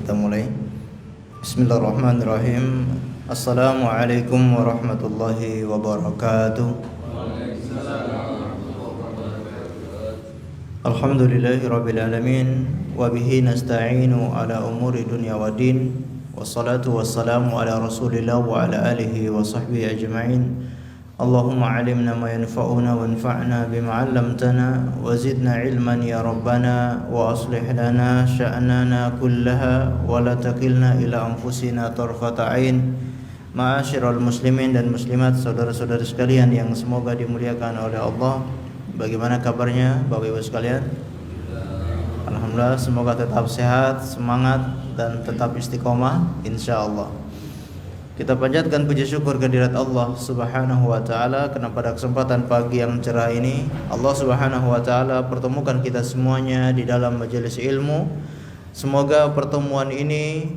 kita mulai. Bismillahirrahmanirrahim. Assalamualaikum warahmatullahi wabarakatuh. Alhamdulillahirabbil alamin wa bihi nasta'inu ala umuri dunya waddin. Wassalatu wassalamu ala Rasulillah wa ala alihi wa sahbihi ajma'in. Allahumma 'allimna ma yanfa'una wanfa'na bima 'allamtana wa zidna 'ilman ya rabbana wa aslih lana sya'nana kullaha wa la takilna ila anfusina tarfata 'ain. Ma'asyiral muslimin dan muslimat, saudara-saudara sekalian yang semoga dimuliakan oleh Allah. Bagaimana kabarnya Bapak Ibu sekalian? Alhamdulillah, semoga tetap sehat, semangat dan tetap istiqomah insyaallah. Kita panjatkan puji syukur kehadirat Allah Subhanahu wa taala karena pada kesempatan pagi yang cerah ini Allah Subhanahu wa taala pertemukan kita semuanya di dalam majelis ilmu. Semoga pertemuan ini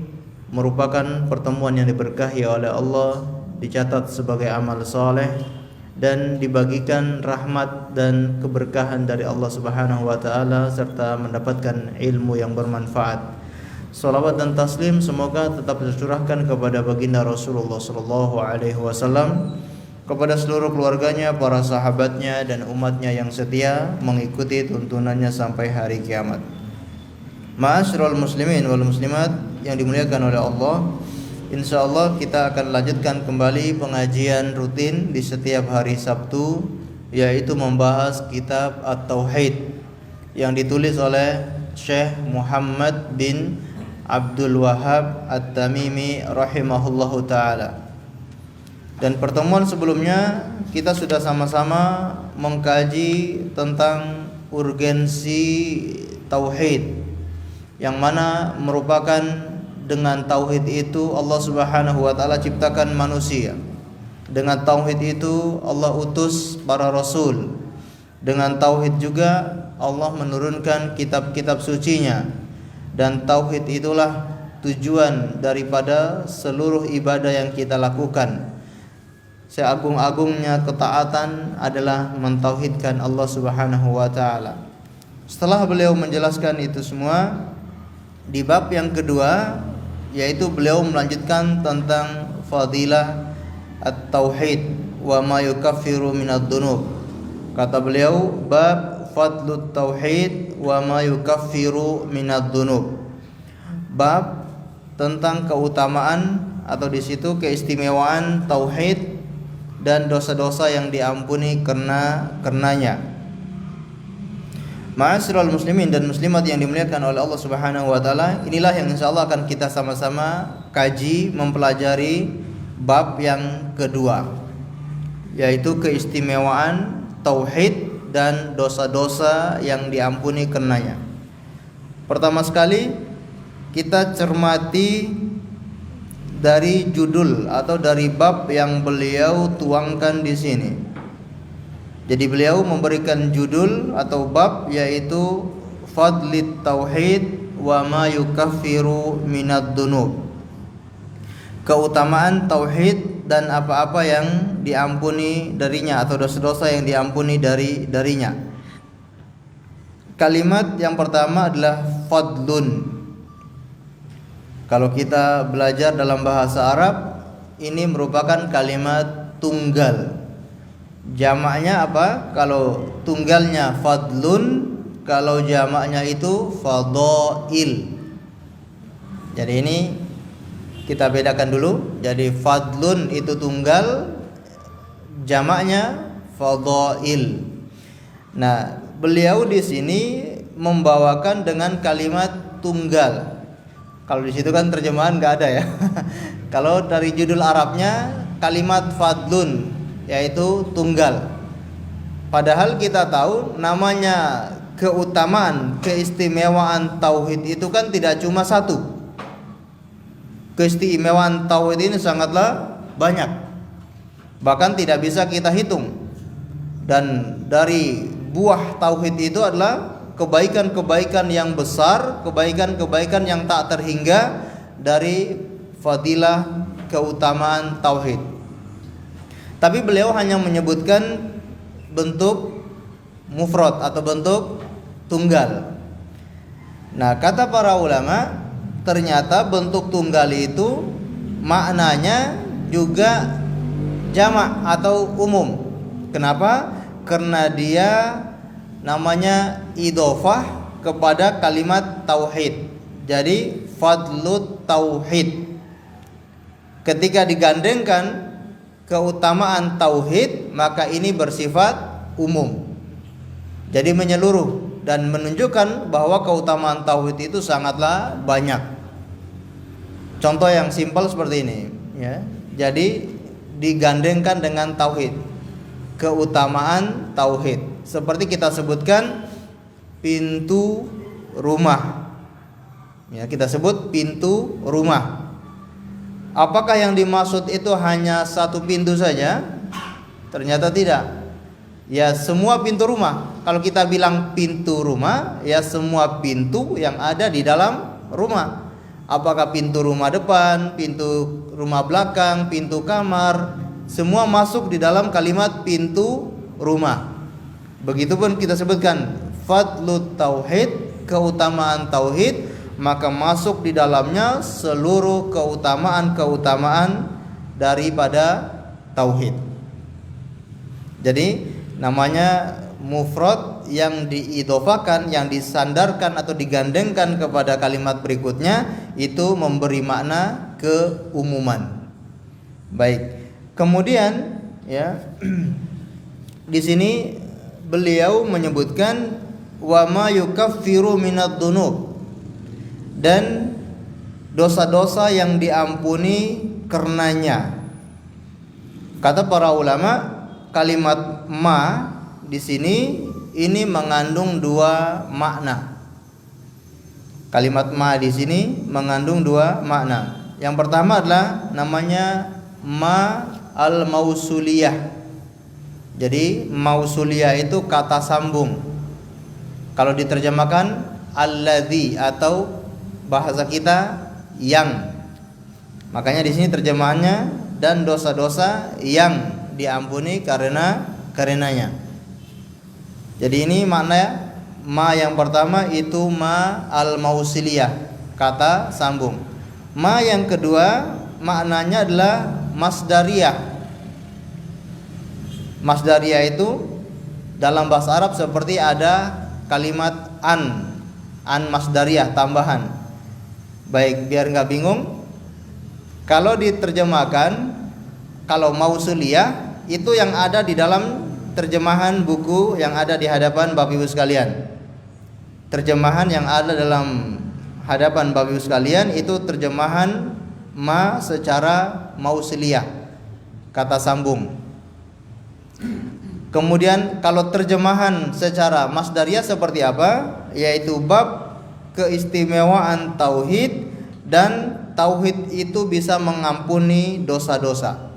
merupakan pertemuan yang diberkahi oleh Allah, dicatat sebagai amal saleh dan dibagikan rahmat dan keberkahan dari Allah Subhanahu wa taala serta mendapatkan ilmu yang bermanfaat. Salawat dan taslim semoga tetap tercurahkan kepada baginda Rasulullah sallallahu alaihi wasallam, kepada seluruh keluarganya, para sahabatnya dan umatnya yang setia mengikuti tuntunannya sampai hari kiamat. Ma'asyiral muslimin wal muslimat yang dimuliakan oleh Allah, insyaallah kita akan lanjutkan kembali pengajian rutin di setiap hari Sabtu, yaitu membahas kitab At-Tauhid yang ditulis oleh Syekh Muhammad bin Abdul Wahhab At-Tamimi rahimahullahu ta'ala. Dan pertemuan sebelumnya kita sudah sama-sama mengkaji tentang urgensi tauhid, yang mana merupakan dengan tauhid itu Allah Subhanahu wa taala ciptakan manusia. Dengan tauhid itu Allah utus para rasul. Dengan tauhid juga Allah menurunkan kitab-kitab sucinya. Dan tauhid itulah tujuan daripada seluruh ibadah yang kita lakukan. Seagung-agungnya ketaatan adalah mentauhidkan Allah Subhanahu wa taala. Setelah beliau menjelaskan itu semua, di bab yang kedua yaitu beliau melanjutkan tentang fadilah at-tauhid wa ma yukaffiru minad dunub. Kata beliau, bab fadlut tauhid wa ma yukaffiru minad dunub. Bab tentang keutamaan atau di situ keistimewaan tauhid dan dosa-dosa yang diampuni karenanya. Ma'asyiral muslimin dan muslimat yang dimuliakan oleh Allah Subhanahu wa taala, inilah yang insyaallah akan kita sama-sama kaji mempelajari bab yang kedua, yaitu keistimewaan tauhid dan dosa-dosa yang diampuni karenanya. Pertama sekali kita cermati dari judul atau dari bab yang beliau tuangkan di sini. Jadi beliau memberikan judul atau bab yaitu Fadlit Tauhid wa ma yukaffiru minad dunub. Keutamaan tauhid dan apa-apa yang diampuni darinya atau dosa-dosa yang diampuni darinya. Kalimat yang pertama adalah fadlun. Kalau kita belajar dalam bahasa Arab, ini merupakan kalimat tunggal. Jamaknya apa? Kalau tunggalnya fadlun, kalau jamaknya itu fadail. Jadi ini kita bedakan dulu. Jadi fadlun itu tunggal, jamaknya fadail. Nah, beliau di sini membawakan dengan kalimat tunggal. Kalau di situ kan terjemahan nggak ada ya. Kalau dari judul Arabnya kalimat fadlun yaitu tunggal. Padahal kita tahu namanya keutamaan, keistimewaan tauhid itu kan tidak cuma satu. Keistimewaan tauhid ini sangatlah banyak. Bahkan tidak bisa kita hitung. Dan dari buah tauhid itu adalah kebaikan-kebaikan yang besar, kebaikan-kebaikan yang tak terhingga dari fadilah keutamaan tauhid. Tapi beliau hanya menyebutkan bentuk mufrad atau bentuk tunggal. Nah, kata para ulama, ternyata bentuk tunggal itu maknanya juga jamak atau umum. Kenapa? Karena dia namanya idhofah kepada kalimat tauhid. Jadi fadlut tauhid. Ketika digandengkan keutamaan tauhid, maka ini bersifat umum. Jadi menyeluruh dan menunjukkan bahwa keutamaan tauhid itu sangatlah banyak. Contoh yang simpel seperti ini, ya. Jadi digandengkan dengan tauhid, keutamaan tauhid. Seperti kita sebutkan pintu rumah. Ya, kita sebut pintu rumah. Apakah yang dimaksud itu hanya satu pintu saja? Ternyata tidak. Ya, semua pintu rumah. Kalau kita bilang pintu rumah, ya semua pintu yang ada di dalam rumah. Apakah pintu rumah depan, pintu rumah belakang, pintu kamar, semua masuk di dalam kalimat pintu rumah. Begitupun kita sebutkan fadlut tauhid, keutamaan tauhid, maka masuk di dalamnya seluruh keutamaan-keutamaan daripada tauhid. Jadi namanya mufrad yang diidhofakan, yang disandarkan atau digandengkan kepada kalimat berikutnya, itu memberi makna keumuman. Baik. Kemudian ya di sini beliau menyebutkan wa ma yukaffiru minadz dzunub, dan dosa-dosa yang diampuni karenanya. Kata para ulama, kalimat ma di sini ini mengandung dua makna. Kalimat ma di sini mengandung dua makna. Yang pertama adalah namanya ma al-mausuliyah. Jadi mausuliyah itu kata sambung. Kalau diterjemahkan alladzi atau bahasa kita yang. Makanya di sini terjemahannya dan dosa-dosa yang diampuni karenanya. Jadi ini makna ma yang pertama itu ma al-mausiliyah, kata sambung. Ma yang kedua maknanya adalah masdariyah. Masdariyah itu dalam bahasa Arab seperti ada kalimat an masdariyah tambahan. Baik, biar nggak bingung, kalau diterjemahkan, kalau mausuliyah itu yang ada di dalam terjemahan buku yang ada di hadapan Bapak Ibu sekalian. Terjemahan yang ada dalam hadapan Bapak Ibu sekalian itu terjemahan ma secara mausuliyah, kata sambung. Kemudian kalau terjemahan secara masdariyah seperti apa? Yaitu bab keistimewaan tauhid, dan tauhid itu bisa mengampuni dosa-dosa.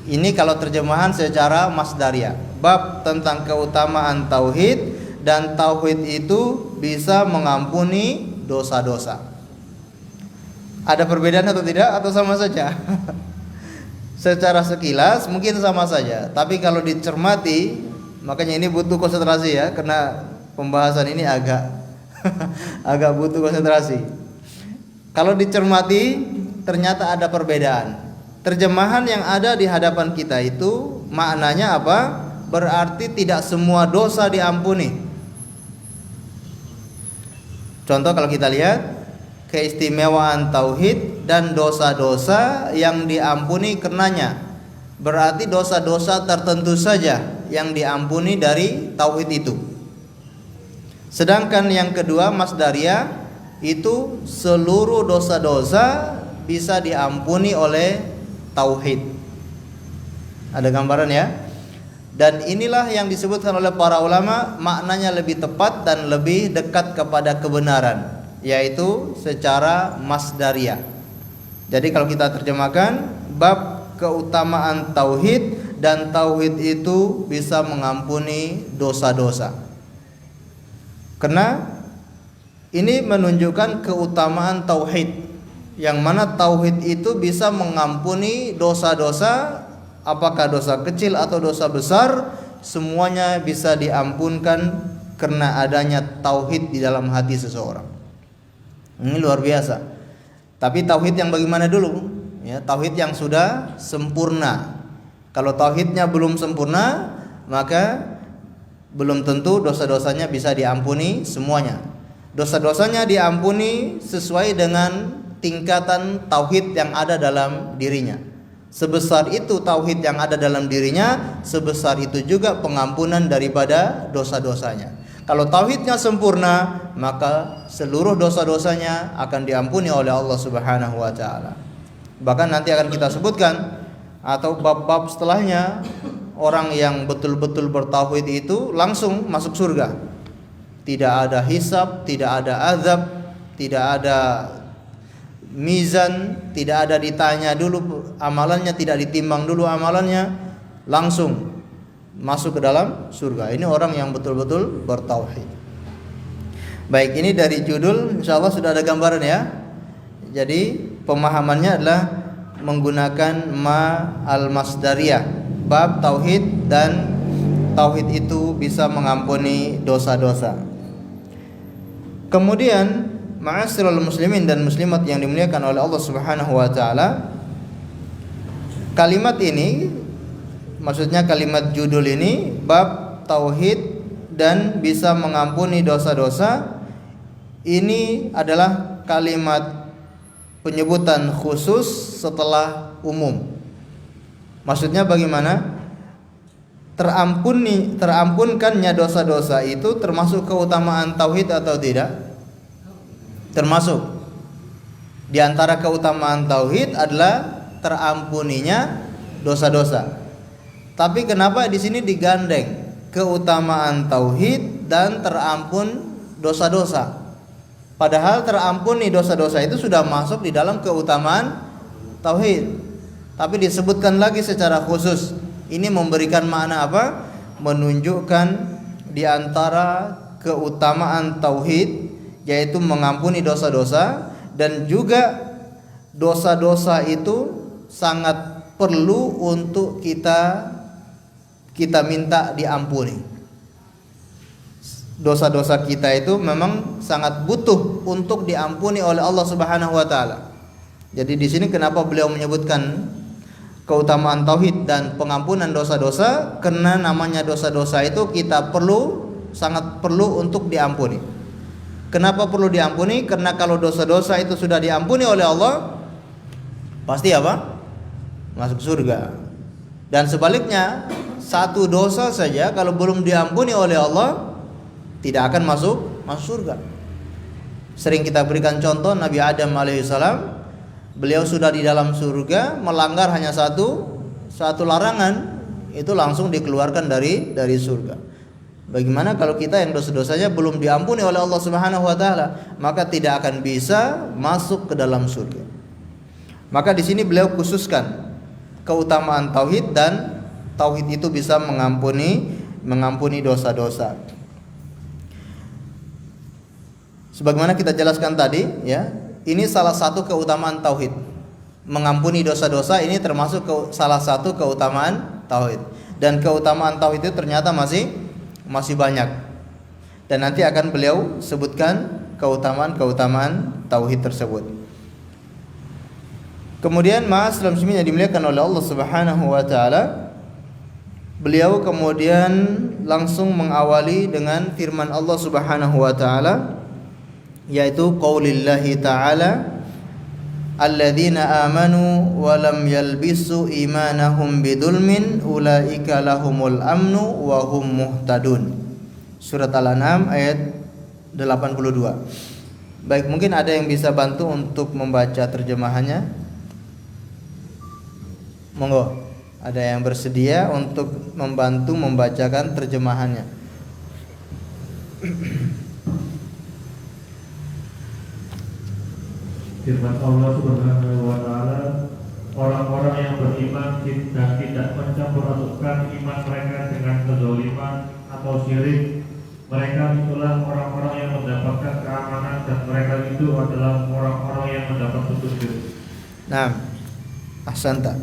Ini kalau terjemahan secara masdariyah, bab tentang keutamaan tauhid, dan tauhid itu bisa mengampuni dosa-dosa. Ada perbedaan atau tidak, atau sama saja? Secara sekilas mungkin sama saja, tapi kalau dicermati, makanya ini butuh konsentrasi ya, karena pembahasan ini agak butuh konsentrasi. Kalau dicermati ternyata ada perbedaan. Terjemahan yang ada di hadapan kita itu maknanya apa? Berarti tidak semua dosa diampuni. Contoh kalau kita lihat keistimewaan tauhid dan dosa-dosa yang diampuni karenanya, berarti dosa-dosa tertentu saja yang diampuni dari tauhid itu. Sedangkan yang kedua masdariyah itu seluruh dosa-dosa bisa diampuni oleh tauhid. Ada gambaran ya? Dan inilah yang disebutkan oleh para ulama maknanya lebih tepat dan lebih dekat kepada kebenaran, yaitu secara masdariyah. Jadi kalau kita terjemahkan bab keutamaan tauhid, dan tauhid itu bisa mengampuni dosa-dosa. Karena ini menunjukkan keutamaan tauhid, yang mana tauhid itu bisa mengampuni dosa-dosa, apakah dosa kecil atau dosa besar, semuanya bisa diampunkan karena adanya tauhid di dalam hati seseorang. Ini luar biasa. Tapi tauhid yang bagaimana dulu? Ya, tauhid yang sudah sempurna. Kalau tauhidnya belum sempurna, maka belum tentu dosa-dosanya bisa diampuni semuanya. Dosa-dosanya diampuni sesuai dengan tingkatan tauhid yang ada dalam dirinya. Sebesar itu tauhid yang ada dalam dirinya, sebesar itu juga pengampunan daripada dosa-dosanya. Kalau tauhidnya sempurna, maka seluruh dosa-dosanya akan diampuni oleh Allah Subhanahu wa taala. Bahkan nanti akan kita sebutkan atau bab-bab setelahnya, orang yang betul-betul bertauhid itu langsung masuk surga. Tidak ada hisab, tidak ada azab, tidak ada mizan, tidak ada ditanya dulu amalannya, tidak ditimbang dulu amalannya, langsung masuk ke dalam surga. Ini orang yang betul-betul bertauhid. Baik, ini dari judul insyaallah sudah ada gambaran ya. Jadi pemahamannya adalah menggunakan ma al-masdariyah, bab tauhid, dan tauhid itu bisa mengampuni dosa-dosa. Kemudian ma'asyiral muslimin dan muslimat yang dimuliakan oleh Allah Subhanahu wa taala, kalimat ini, maksudnya kalimat judul ini, bab tauhid dan bisa mengampuni dosa-dosa, ini adalah kalimat penyebutan khusus setelah umum. Maksudnya bagaimana? Terampunkannya dosa-dosa itu termasuk keutamaan tauhid atau tidak? Termasuk. Di antara keutamaan tauhid adalah terampuninya dosa-dosa. Tapi kenapa di sini digandeng keutamaan tauhid dan terampun dosa-dosa? Padahal terampuni dosa-dosa itu sudah masuk di dalam keutamaan tauhid. Tapi disebutkan lagi secara khusus. Ini memberikan makna apa? Menunjukkan di antara keutamaan tauhid, yaitu mengampuni dosa-dosa, dan juga dosa-dosa itu sangat perlu untuk kita minta diampuni. Dosa-dosa kita itu memang sangat butuh untuk diampuni oleh Allah Subhanahu wa taala. Jadi di sini kenapa beliau menyebutkan keutamaan tauhid dan pengampunan dosa-dosa? Karena namanya dosa-dosa itu kita sangat perlu untuk diampuni. Kenapa perlu diampuni? Karena kalau dosa-dosa itu sudah diampuni oleh Allah, pasti apa? Masuk surga. Dan sebaliknya, satu dosa saja kalau belum diampuni oleh Allah, tidak akan masuk surga. Sering kita berikan contoh Nabi Adam alaihissalam, beliau sudah di dalam surga, melanggar hanya satu larangan, itu langsung dikeluarkan dari surga. Bagaimana kalau kita yang dosa-dosanya belum diampuni oleh Allah Subhanahu wa taala, maka tidak akan bisa masuk ke dalam surga. Maka di sini beliau khususkan keutamaan tauhid, dan tauhid itu bisa mengampuni dosa-dosa. Sebagaimana kita jelaskan tadi, ya, ini salah satu keutamaan tauhid. Mengampuni dosa-dosa ini termasuk salah satu keutamaan tauhid. Dan keutamaan tauhid itu ternyata masih banyak. Dan nanti akan beliau sebutkan keutamaan tauhid tersebut. Kemudian ma'asyiral muslimin yang dimuliakan oleh Allah Subhanahu wa taala, beliau kemudian langsung mengawali dengan firman Allah Subhanahu wa taala, yaitu qaulillahi ta'ala, alladzina amanu wa lam yalbisu imanahum bidzulmin ulaika lahumul amnu wa hum muhtadun. Surat Al-An'am ayat 82. Baik, mungkin ada yang bisa bantu untuk membaca terjemahannya? Monggo, ada yang bersedia untuk membantu membacakan terjemahannya? Firman Allah Subhanahu wa taala, orang-orang yang beriman dan tidak mencampur adukkan iman mereka dengan kezaliman atau syirik, mereka itulah orang-orang yang mendapatkan keamanan, dan mereka itu adalah orang-orang yang mendapat petunjuk. Nah, ahsanta.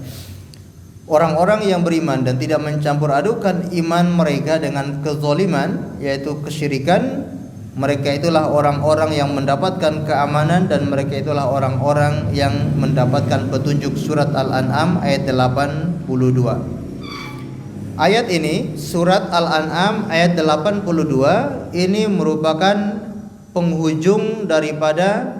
Orang-orang yang beriman dan tidak mencampur adukkan iman mereka dengan kezaliman, yaitu kesyirikan, Mereka itulah orang-orang yang mendapatkan keamanan dan mereka itulah orang-orang yang mendapatkan petunjuk. Surat Al-An'am ayat 82. Ayat ini, surat Al-An'am ayat 82 ini merupakan penghujung daripada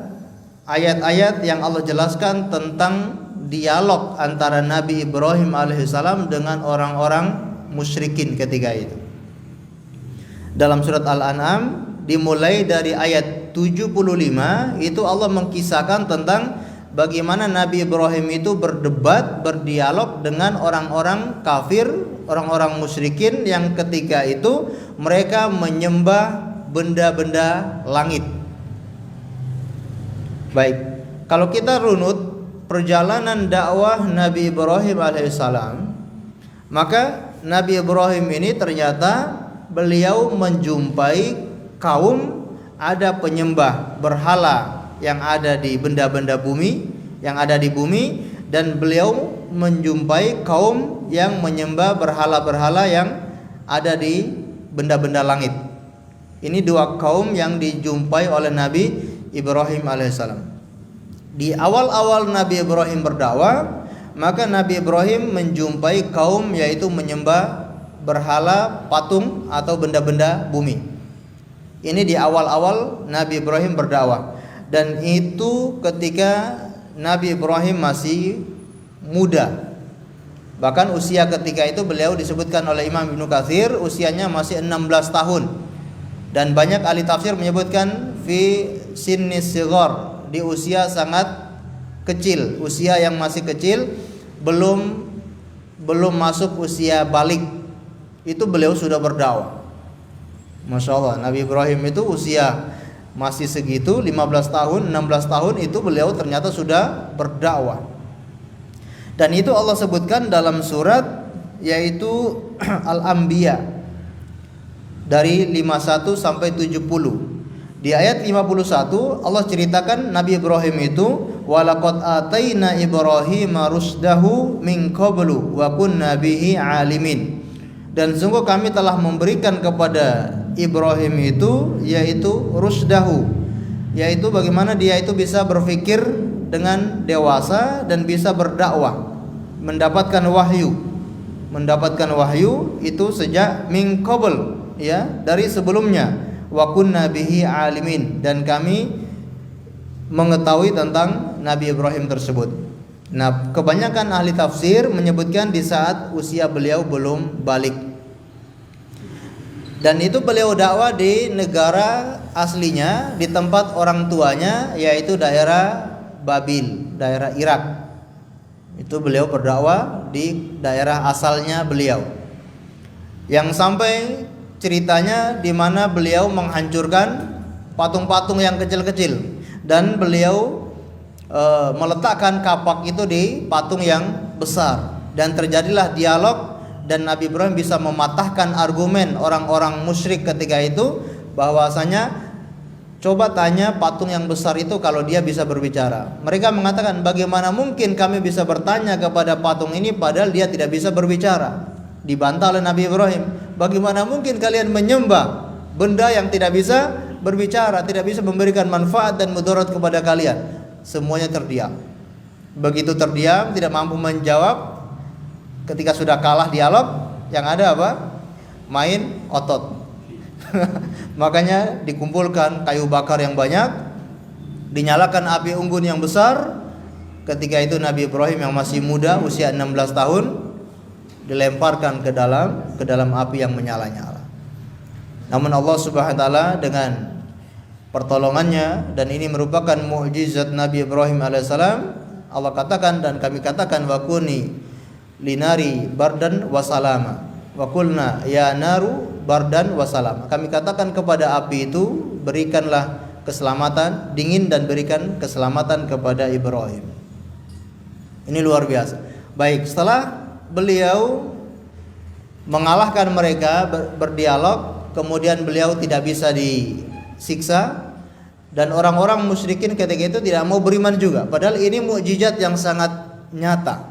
ayat-ayat yang Allah jelaskan tentang dialog antara Nabi Ibrahim alaihissalam dengan orang-orang musyrikin ketika itu. Dalam surat Al-An'am dimulai dari ayat 75 itu Allah mengkisahkan tentang bagaimana Nabi Ibrahim itu berdebat, berdialog dengan orang-orang kafir, orang-orang musyrikin yang ketika itu mereka menyembah benda-benda langit. Baik, kalau kita runut perjalanan dakwah Nabi Ibrahim alaihissalam, maka Nabi Ibrahim ini ternyata beliau menjumpai kaum ada penyembah berhala yang ada di benda-benda bumi, yang ada di bumi, dan beliau menjumpai kaum yang menyembah berhala-berhala yang ada di benda-benda langit. Ini dua kaum yang dijumpai oleh Nabi Ibrahim alaihissalam. Di awal-awal Nabi Ibrahim berdakwah, maka Nabi Ibrahim menjumpai kaum yaitu menyembah berhala, patung atau benda-benda bumi. Ini di awal-awal Nabi Ibrahim berdakwah, dan itu ketika Nabi Ibrahim masih muda. Bahkan usia ketika itu beliau disebutkan oleh Imam Ibnu Katsir usianya masih 16 tahun. Dan banyak ahli tafsir menyebutkan fi sinnis sighar, di usia sangat kecil, usia yang masih kecil, belum masuk usia balik. Itu beliau sudah berdakwah. Masya Allah, Nabi Ibrahim itu usia masih segitu, 15 tahun, 16 tahun itu beliau ternyata sudah berdakwah. Dan itu Allah sebutkan dalam surat yaitu Al-Anbiya dari 51 sampai 70. Di ayat 51 Allah ceritakan Nabi Ibrahim itu walaqad ataina Ibrahima rusdahu min qablu wa kunna bihi alimin. Dan sungguh kami telah memberikan kepada Ibrahim itu yaitu rusdahu, yaitu bagaimana dia itu bisa berpikir dengan dewasa dan bisa berdakwah, mendapatkan wahyu itu sejak min qabl, ya, dari sebelumnya. Wa kunna bihi alimin, dan kami mengetahui tentang Nabi Ibrahim tersebut. Nah, kebanyakan ahli tafsir menyebutkan di saat usia beliau belum balik. Dan itu beliau dakwah di negara aslinya, di tempat orang tuanya, yaitu daerah Babil, daerah Irak. Itu beliau berdakwah di daerah asalnya beliau. Yang sampai ceritanya di mana beliau menghancurkan patung-patung yang kecil-kecil, dan beliau meletakkan kapak itu di patung yang besar, dan terjadilah dialog. Dan Nabi Ibrahim bisa mematahkan argumen orang-orang musyrik ketika itu, bahwasanya coba tanya patung yang besar itu kalau dia bisa berbicara. Mereka mengatakan, bagaimana mungkin kami bisa bertanya kepada patung ini padahal dia tidak bisa berbicara. Dibantah oleh Nabi Ibrahim, bagaimana mungkin kalian menyembah benda yang tidak bisa berbicara, tidak bisa memberikan manfaat dan mudarat kepada kalian. Semuanya terdiam. Begitu terdiam, tidak mampu menjawab. Ketika sudah kalah dialog, yang ada apa? Main otot. Makanya dikumpulkan kayu bakar yang banyak, dinyalakan api unggun yang besar. Ketika itu Nabi Ibrahim yang masih muda, usia 16 tahun, dilemparkan ke dalam api yang menyala-nyala. Namun Allah Subhanahu wa taala dengan pertolongannya, dan ini merupakan mukjizat Nabi Ibrahim alaihissalam, Allah katakan dan kami katakan wakuni linari bardan wasalama wa qulna ya naru bardan wasalama. Kami katakan kepada api itu, berikanlah keselamatan, dingin, dan berikan keselamatan kepada Ibrahim. Ini luar biasa. Baik, setelah beliau mengalahkan mereka, berdialog, kemudian beliau tidak bisa disiksa, dan orang-orang musyrikin ketika itu tidak mau beriman juga. Padahal ini mukjizat yang sangat nyata.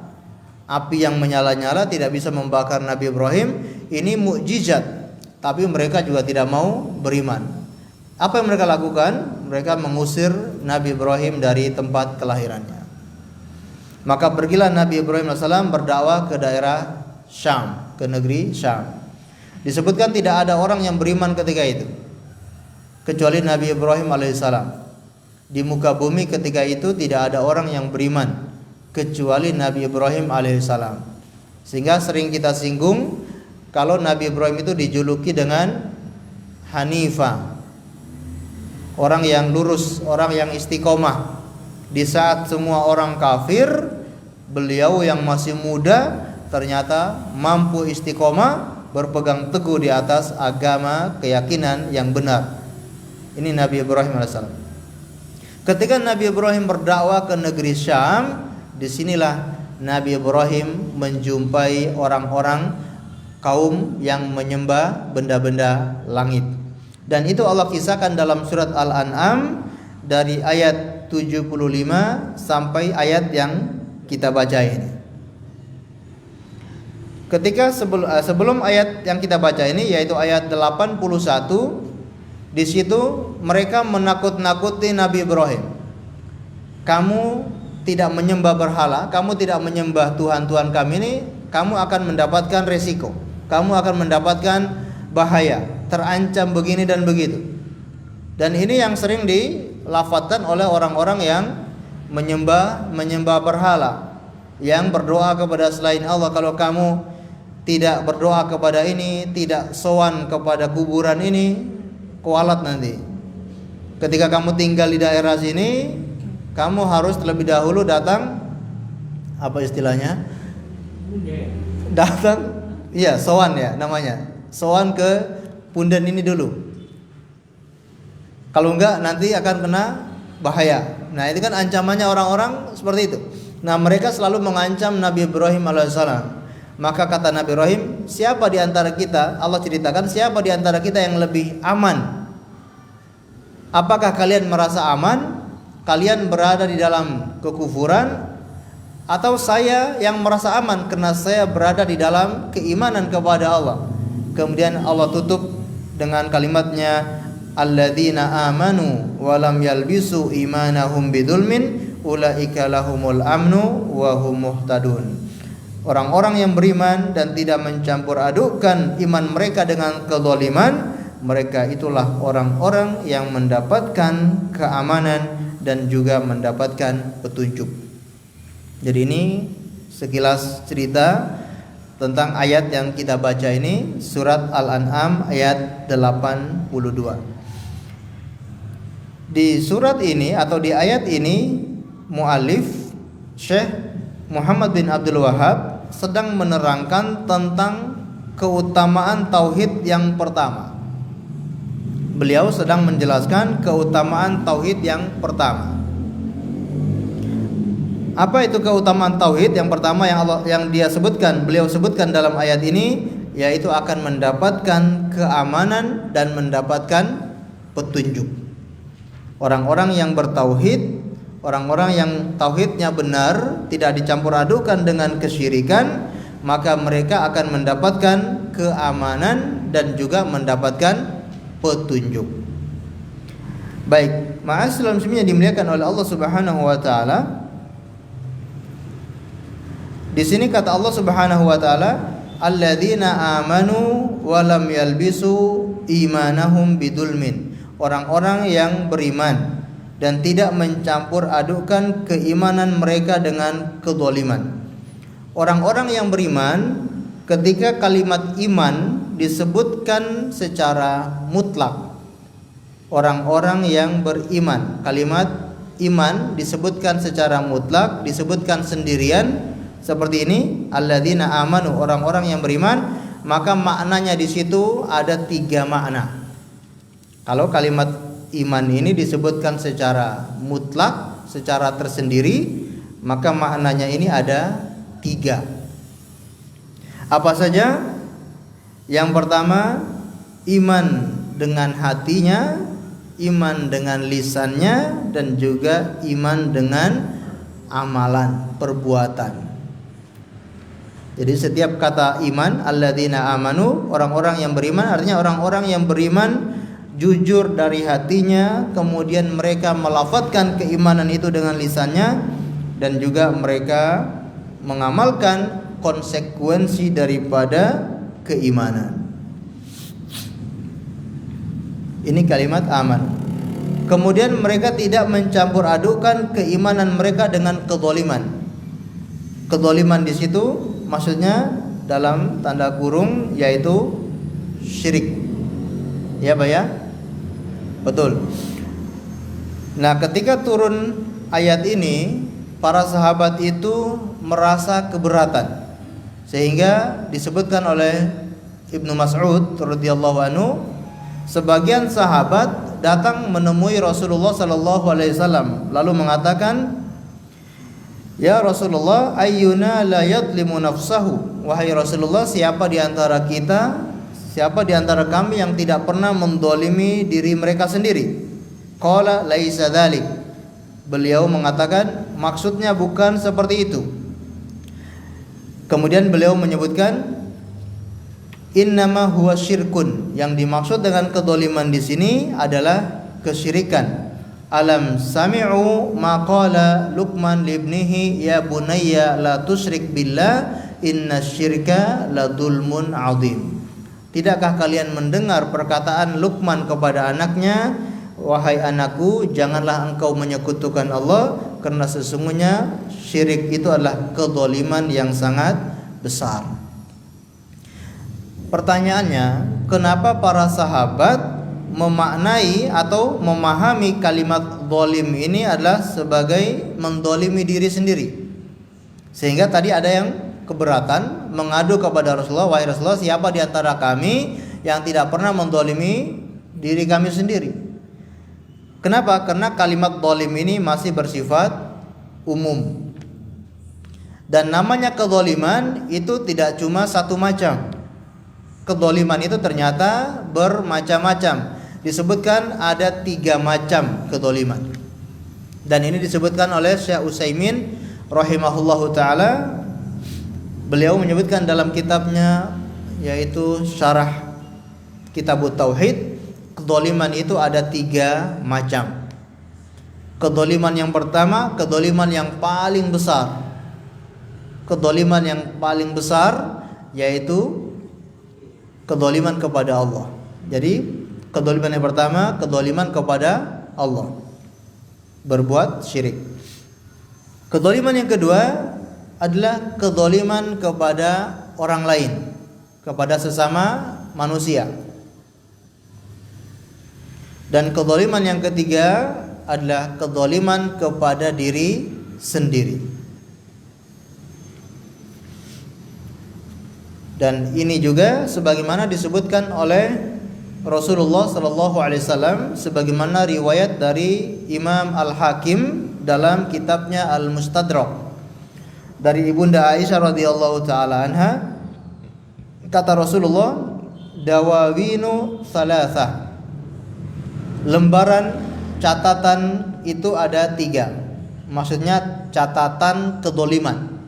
Api yang menyala-nyala tidak bisa membakar Nabi Ibrahim, ini mukjizat. Tapi mereka juga tidak mau beriman. Apa yang mereka lakukan? Mereka mengusir Nabi Ibrahim dari tempat kelahirannya. Maka pergilah Nabi Ibrahim AS berdakwah ke daerah Syam, ke negeri Syam. Disebutkan tidak ada orang yang beriman ketika itu kecuali Nabi Ibrahim alaihissalam. Di muka bumi ketika itu tidak ada orang yang beriman kecuali Nabi Ibrahim alaihissalam. Sehingga sering kita singgung kalau Nabi Ibrahim itu dijuluki dengan Hanifah, orang yang lurus, orang yang istiqomah. Di saat semua orang kafir, beliau yang masih muda ternyata mampu istiqomah, berpegang teguh di atas agama keyakinan yang benar. Ini Nabi Ibrahim alaihissalam. Ketika Nabi Ibrahim berdakwah ke negeri Syam, disinilah Nabi Ibrahim menjumpai orang-orang kaum yang menyembah benda-benda langit. Dan itu Allah kisahkan dalam surat Al-An'am dari ayat 75 sampai ayat yang kita baca ini. Ketika sebelum ayat yang kita baca ini, yaitu ayat 81, di situ mereka menakut-nakuti Nabi Ibrahim. Kamu tidak menyembah berhala, kamu tidak menyembah Tuhan-Tuhan kami ini, kamu akan mendapatkan resiko, kamu akan mendapatkan bahaya, terancam begini dan begitu. Dan ini yang sering dilafadzkan oleh orang-orang yang menyembah berhala, yang berdoa kepada selain Allah. Kalau kamu tidak berdoa kepada ini, tidak sowan kepada kuburan ini, kualat nanti. Ketika kamu tinggal di daerah sini, kamu harus terlebih dahulu datang, apa istilahnya? Datang, iya, sowan ya namanya. Sowan ke punden ini dulu. Kalau enggak nanti akan kena bahaya. Nah, itu kan ancamannya orang-orang seperti itu. Nah, mereka selalu mengancam Nabi Ibrahim alaihissalam. Maka kata Nabi Ibrahim, siapa di antara kita, Allah ceritakan, siapa di antara kita yang lebih aman? Apakah kalian merasa aman? Kalian berada di dalam kekufuran, atau saya yang merasa aman karena saya berada di dalam keimanan kepada Allah? Kemudian Allah tutup dengan kalimatnya, alladzina amanu wa lam yalbisu imanahum bidzulmin ulaika lahumul amnu wa hum muhtadun. Orang-orang yang beriman dan tidak mencampur adukkan iman mereka dengan kezaliman, mereka itulah orang-orang yang mendapatkan keamanan dan juga mendapatkan petunjuk. Jadi ini sekilas cerita tentang ayat yang kita baca ini, surat Al-An'am ayat 82. Di surat ini atau di ayat ini, mu'alif Syekh Muhammad bin Abdul Wahab sedang menerangkan tentang keutamaan tauhid yang pertama. Beliau sedang menjelaskan keutamaan tauhid yang pertama. Apa itu keutamaan tauhid yang pertama yang dia sebutkan, beliau sebutkan dalam ayat ini, yaitu akan mendapatkan keamanan dan mendapatkan petunjuk. Orang-orang yang bertauhid, orang-orang yang tauhidnya benar, tidak dicampur adukan dengan kesyirikan, maka mereka akan mendapatkan keamanan dan juga mendapatkan petunjuk. Baik, ma'asyiral muslimin yang dimuliakan oleh Allah Subhanahu wa taala. Di sini kata Allah Subhanahu wa taala, alladzina amanu wa lam yalbisu imanahum bidzulmin. Orang-orang yang beriman dan tidak mencampur adukkan keimanan mereka dengan kezaliman. Orang-orang yang beriman, ketika kalimat iman disebutkan secara mutlak. Orang-orang yang beriman, kalimat iman disebutkan secara mutlak, disebutkan sendirian seperti ini, alladzina amanu, orang-orang yang beriman, maka maknanya di situ ada 3 makna. Kalau kalimat iman ini disebutkan secara mutlak, secara tersendiri, maka maknanya ini ada 3. Apa saja? Yang pertama, iman dengan hatinya, iman dengan lisannya, dan juga iman dengan amalan, perbuatan. Jadi setiap kata iman, alladzina amanu, orang-orang yang beriman, artinya orang-orang yang beriman jujur dari hatinya, kemudian mereka melafadzkan keimanan itu dengan lisannya, dan juga mereka mengamalkan konsekuensi daripada keimanan. Ini kalimat aman. Kemudian mereka tidak mencampur adukan keimanan mereka dengan kezaliman. Kezaliman di situ maksudnya dalam tanda kurung yaitu syirik. Ya Pak ya? Betul. Nah, ketika turun ayat ini, para sahabat itu merasa keberatan, sehingga disebutkan oleh Ibnu Mas'ud radhiyallahu anhu, sebagian sahabat datang menemui Rasulullah sallallahu alaihi wasallam lalu mengatakan, "Ya Rasulullah, ayyuna la yadlimu nafsahu?" Wahai Rasulullah, siapa di antara kita, siapa di antara kami yang tidak pernah mendolimi diri mereka sendiri? Qala laisa dzalik. Beliau mengatakan maksudnya bukan seperti itu. Kemudian beliau menyebutkan innama huwa syirkun. Yang dimaksud dengan kedoliman di sini adalah kesyirikan. Alam sami'u ma qala Luqman li ibnihi ya bunayya la tusyrik billah inna syirka la dzulmun 'adzim. Tidakkah kalian mendengar perkataan Luqman kepada anaknya, wahai anakku, janganlah engkau menyekutukan Allah, karena sesungguhnya syirik itu adalah kedzaliman yang sangat besar. Pertanyaannya, kenapa para sahabat memaknai atau memahami kalimat zalim ini adalah sebagai mendolimi diri sendiri, sehingga tadi ada yang keberatan mengadu kepada Rasulullah, wahai Rasulullah, siapa di antara kami yang tidak pernah mendolimi diri kami sendiri? Kenapa? Karena kalimat zalim ini masih bersifat umum, dan namanya kezaliman itu tidak cuma satu macam. Kezaliman itu ternyata bermacam-macam. Disebutkan ada 3 macam kezaliman, dan ini disebutkan oleh Syekh Utsaimin rahimahullahu taala. Beliau menyebutkan dalam kitabnya yaitu Syarah Kitabut Tauhid, kezaliman itu ada 3 macam. Kezaliman yang pertama, kezaliman yang paling besar. Kezaliman yang paling besar yaitu kezaliman kepada Allah. Jadi kezaliman yang pertama, kezaliman kepada Allah, berbuat syirik. Kezaliman yang kedua adalah kezaliman kepada orang lain, kepada sesama manusia. Dan kezaliman yang ketiga adalah kezaliman kepada diri sendiri. Dan ini juga sebagaimana disebutkan oleh Rasulullah sallallahu alaihi wasallam, sebagaimana riwayat dari Imam Al-Hakim dalam kitabnya Al-Mustadrak dari Ibunda Aisyah radhiyallahu taala anha, kata Rasulullah, dawawinu thalathah. Lembaran catatan itu ada 3. Maksudnya catatan kedzaliman.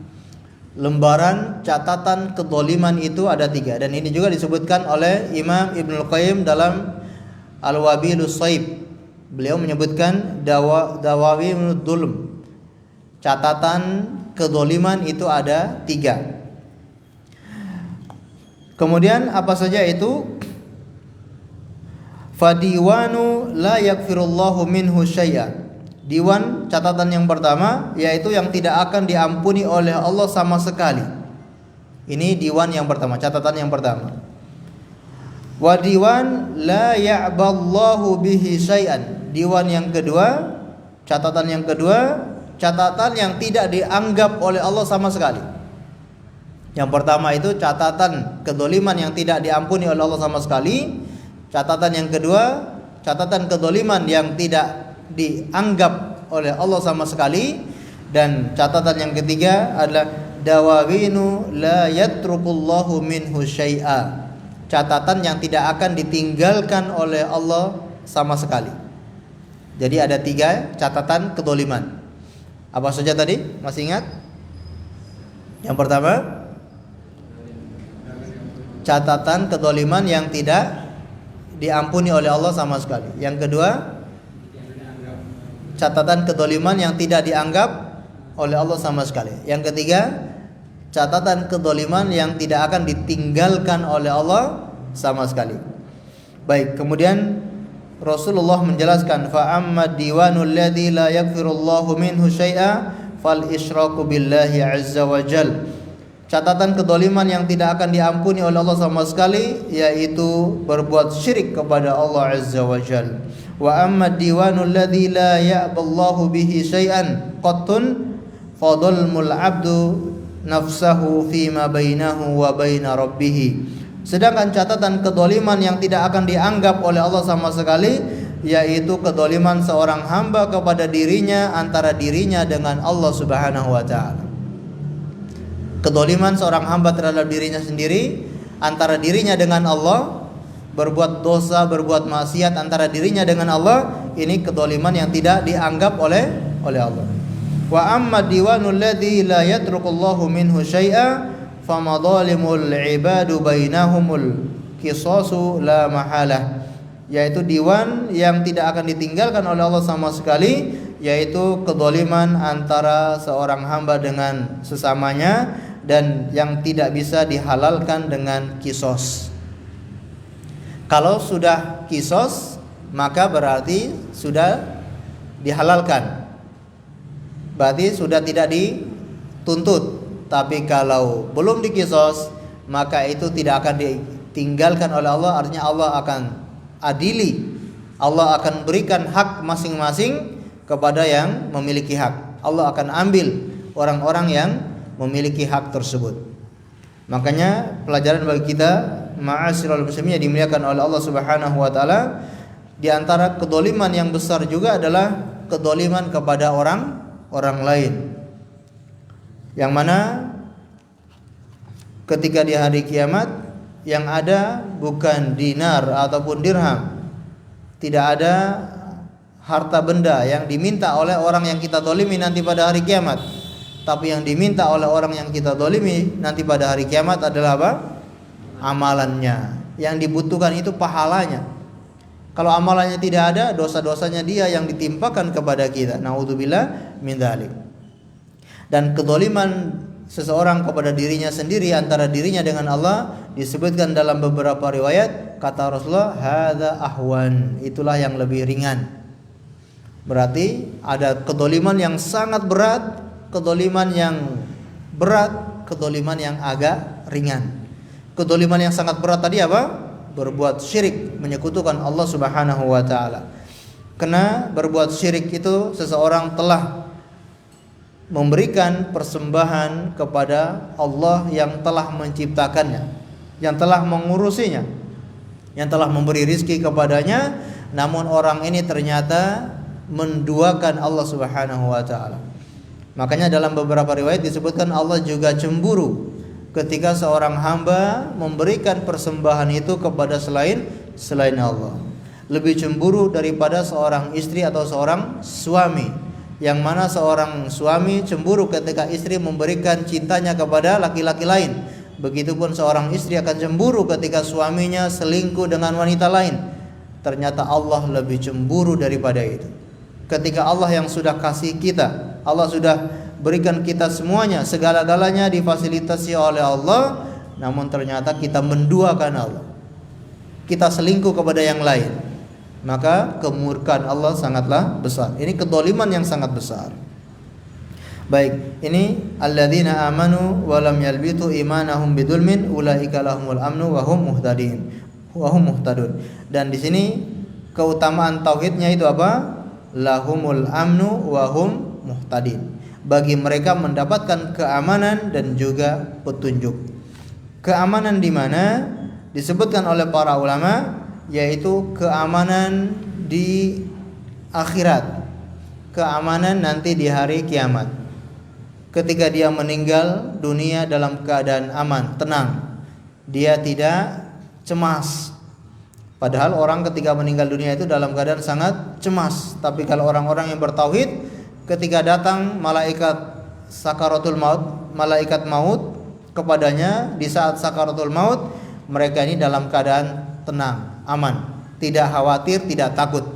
Lembaran catatan kedzaliman itu ada 3, dan ini juga disebutkan oleh Imam Ibnul Qayyim dalam Al-Wabilus Shaib. Beliau menyebutkan dawawinu dzulm. Catatan kedzaliman itu ada 3. Kemudian apa saja itu? Fadiwanu la yaghfirullahu minhu syai'a. Diwan catatan yang pertama yaitu yang tidak akan diampuni oleh Allah sama sekali. Ini diwan yang pertama, catatan yang pertama. Wa diwan la ya'ballahu bihi syai'an. Diwan yang kedua, catatan yang kedua, catatan yang tidak dianggap oleh Allah sama sekali. Yang pertama itu catatan kedzaliman yang tidak diampuni oleh Allah sama sekali. Catatan yang kedua, catatan kedzaliman yang tidak dianggap oleh Allah sama sekali. Dan catatan yang ketiga adalah dawawinu la yatrukullahu minhu syai'a. Catatan yang tidak akan ditinggalkan oleh Allah sama sekali. Jadi ada 3 catatan kedzaliman. Apa saja tadi? Masih ingat? Yang pertama, catatan kedzaliman yang tidak diampuni oleh Allah sama sekali. Yang kedua, catatan kedoliman yang tidak dianggap oleh Allah sama sekali. Yang ketiga, catatan kedoliman yang tidak akan ditinggalkan oleh Allah sama sekali. Baik, kemudian Rasulullah menjelaskan, fa amma diwanul ladzi la yaghfirullahu minhu syai'a fal isyraku billahi azza wa jal. Catatan kedoliman yang tidak akan diampuni oleh Allah sama sekali, yaitu berbuat syirik kepada Allah azza wa jal. Wa amma diwanul ladzi la ya'ballahu bihi syai'an qattun fadalmul 'abdu nafsahu fima bainahu wa baina rabbih. Sedangkan catatan kedoliman yang tidak akan dianggap oleh Allah sama sekali, yaitu kedoliman seorang hamba kepada dirinya, antara dirinya dengan Allah subhanahu wa ta'ala. Kedoliman seorang hamba terhadap dirinya sendiri, antara dirinya dengan Allah, berbuat dosa, berbuat maksiat antara dirinya dengan Allah, ini kedoliman yang tidak dianggap oleh Allah. Wa amma diwanul ladzi la yatrukullahu minhu syai'a famadhalimul ibadu bainahumul qisasu la mahalah, yaitu diwan yang tidak akan ditinggalkan oleh Allah sama sekali, yaitu kedoliman antara seorang hamba dengan sesamanya dan yang tidak bisa dihalalkan dengan kisos. Kalau sudah kisos, maka berarti sudah dihalalkan, berarti sudah tidak dituntut. Tapi kalau belum dikisos, maka itu tidak akan ditinggalkan oleh Allah. Artinya Allah akan adili, Allah akan berikan hak masing-masing kepada yang memiliki hak. Allah akan ambil orang-orang yang memiliki hak tersebut. Makanya pelajaran bagi kita, ma'asyiral muslimin yang dimuliakan oleh Allah subhanahu wa ta'ala, di antara kedoliman yang besar juga adalah kedoliman kepada orang lain, yang mana ketika di hari kiamat yang ada bukan dinar ataupun dirham, tidak ada harta benda yang diminta oleh orang yang kita dolimi nanti pada hari kiamat, tapi yang diminta oleh orang yang kita dolimi nanti pada hari kiamat adalah apa? Amalannya. Yang dibutuhkan itu pahalanya. Kalau amalannya tidak ada, dosa-dosanya dia yang ditimpakan kepada kita. Naudzubillah min dzalik. Dan kedoliman seseorang kepada dirinya sendiri, antara dirinya dengan Allah, disebutkan dalam beberapa riwayat, kata Rasulullah, hadza ahwan, itulah yang lebih ringan. Berarti ada kedoliman yang sangat berat, kedoliman yang berat, kedoliman yang agak ringan. Kedoliman yang sangat berat tadi apa? Berbuat syirik, menyekutukan Allah subhanahu wa ta'ala. Karena berbuat syirik itu seseorang telah memberikan persembahan kepada Allah yang telah menciptakannya, yang telah mengurusinya, yang telah memberi rizki kepadanya, namun orang ini ternyata menduakan Allah subhanahu wa ta'ala. Makanya dalam beberapa riwayat disebutkan Allah juga cemburu ketika seorang hamba memberikan persembahan itu kepada selain Allah. Lebih cemburu daripada seorang istri atau seorang suami, yang mana seorang suami cemburu ketika istri memberikan cintanya kepada laki-laki lain. Begitupun seorang istri akan cemburu ketika suaminya selingkuh dengan wanita lain. Ternyata Allah lebih cemburu daripada itu. Ketika Allah yang sudah kasih kita, Allah sudah berikan kita semuanya, segala-galanya difasilitasi oleh Allah, namun ternyata kita menduakan Allah, kita selingkuh kepada yang lain, maka kemurkaan Allah sangatlah besar. Ini kedoliman yang sangat besar. Baik, ini alladzina amanu wa lam yalbitu imanahum bidzulmin ulaika lahumul amnu wa hum muhtadun. Dan di sini keutamaan tauhidnya itu apa? Lahumul amnu wa hum muhtadin. Bagi mereka mendapatkan keamanan dan juga petunjuk. Keamanan di mana? Disebutkan oleh para ulama, yaitu keamanan di akhirat, keamanan nanti di hari kiamat. Ketika dia meninggal dunia dalam keadaan aman, tenang, dia tidak cemas. Padahal orang ketika meninggal dunia itu dalam keadaan sangat cemas. Tapi kalau orang-orang yang bertauhid, ketika datang malaikat sakaratul maut, malaikat maut kepadanya di saat sakaratul maut, mereka ini dalam keadaan tenang, aman. tidak khawatir, tidak takut.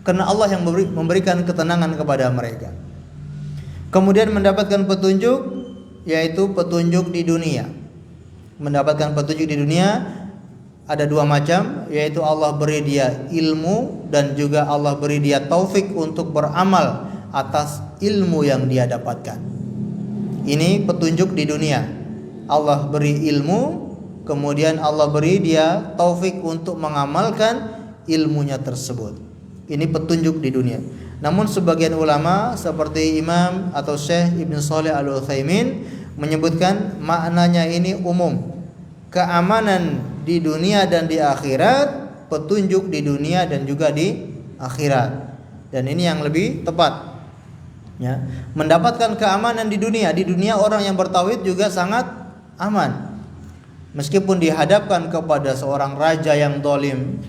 Karena Allah yang memberikan ketenangan kepada mereka. Kemudian mendapatkan petunjuk, yaitu petunjuk di dunia. Mendapatkan petunjuk di dunia ada dua macam, yaitu Allah beri dia ilmu dan juga Allah beri dia taufik untuk beramal atas ilmu yang dia dapatkan. Ini petunjuk di dunia. Allah beri ilmu, kemudian Allah beri dia taufik untuk mengamalkan ilmunya tersebut. Ini petunjuk di dunia. Namun sebagian ulama seperti Imam atau Syekh Ibn Shalih Al-Utsaimin menyebutkan maknanya ini umum. Keamanan di dunia dan di akhirat, petunjuk di dunia dan juga di akhirat. Dan ini yang lebih tepat. Ya, mendapatkan keamanan di dunia orang yang bertauhid juga sangat aman. Meskipun dihadapkan kepada seorang raja yang zalim,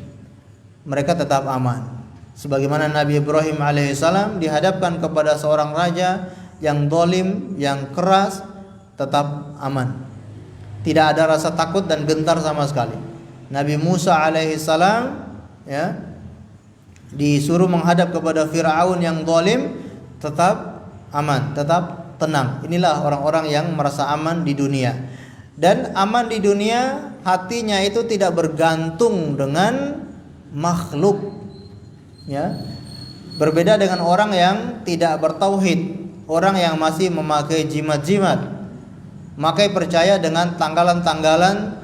mereka tetap aman. Sebagaimana Nabi Ibrahim alaihissalam dihadapkan kepada seorang raja yang zalim, yang keras, tetap aman. Tidak ada rasa takut dan gentar sama sekali. Nabi Musa alaihissalam ya disuruh menghadap kepada Firaun yang zalim, tetap aman, tetap tenang. Inilah orang-orang yang merasa aman di dunia. Dan aman di dunia, hatinya itu tidak bergantung dengan makhluk. Ya. Berbeda dengan orang yang tidak bertauhid, orang yang masih memakai jimat-jimat, memakai percaya dengan tanggalan-tanggalan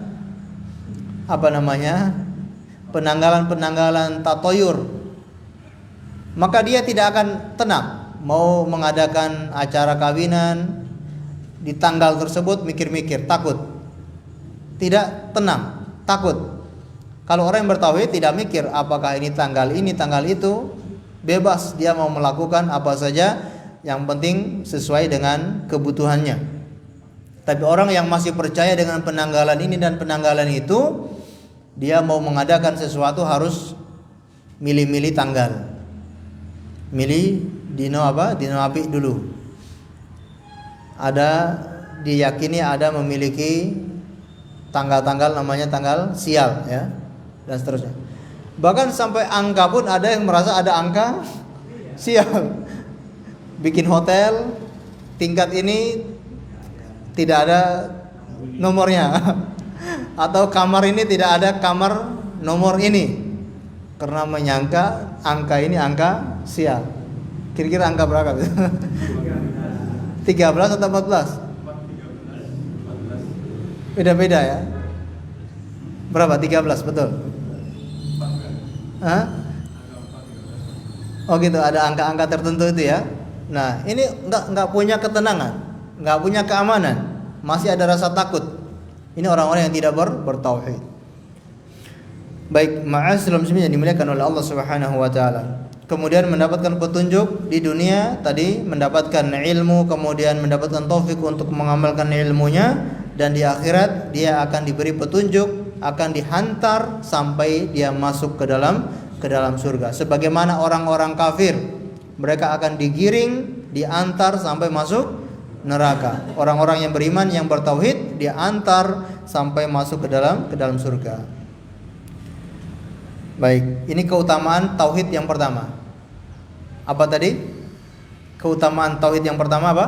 penanggalan-penanggalan tatoyur. Maka dia tidak akan tenang. Mau mengadakan acara kawinan di tanggal tersebut mikir-mikir, takut. Tidak tenang, takut. Kalau orang yang bertauhid tidak mikir apakah ini, tanggal itu, bebas dia mau melakukan apa saja, yang penting sesuai dengan kebutuhannya. Tapi orang yang masih percaya dengan penanggalan ini dan penanggalan itu, dia mau mengadakan sesuatu harus milih-milih tanggal. Milih dino apik dulu. Ada diyakini ada memiliki tanggal-tanggal namanya tanggal sial ya, dan seterusnya. Bahkan sampai angka pun ada yang merasa ada angka sial. Bikin hotel tingkat ini tidak ada nomornya. Atau kamar ini tidak ada kamar nomor ini, karena menyangka angka ini angka sial. Kira-kira angka berapa? 13 atau 14? Beda-beda ya. Berapa? 13 betul? Hah? Oh gitu, ada angka-angka tertentu itu ya. Nah, ini enggak punya ketenangan, enggak punya keamanan, masih ada rasa takut. Ini orang-orang yang tidak bertauhid. Baik, ma'asyiral muslimin yang dimuliakan oleh Allah Subhanahu wa taala. Kemudian mendapatkan petunjuk di dunia tadi, mendapatkan ilmu, kemudian mendapatkan taufik untuk mengamalkan ilmunya, dan di akhirat dia akan diberi petunjuk, akan dihantar sampai dia masuk ke dalam surga. Sebagaimana orang-orang kafir, mereka akan digiring, diantar sampai masuk neraka. Orang-orang yang beriman, yang bertauhid, diantar sampai masuk ke dalam surga. Baik, ini keutamaan tauhid yang pertama. Apa tadi? Keutamaan tauhid yang pertama apa?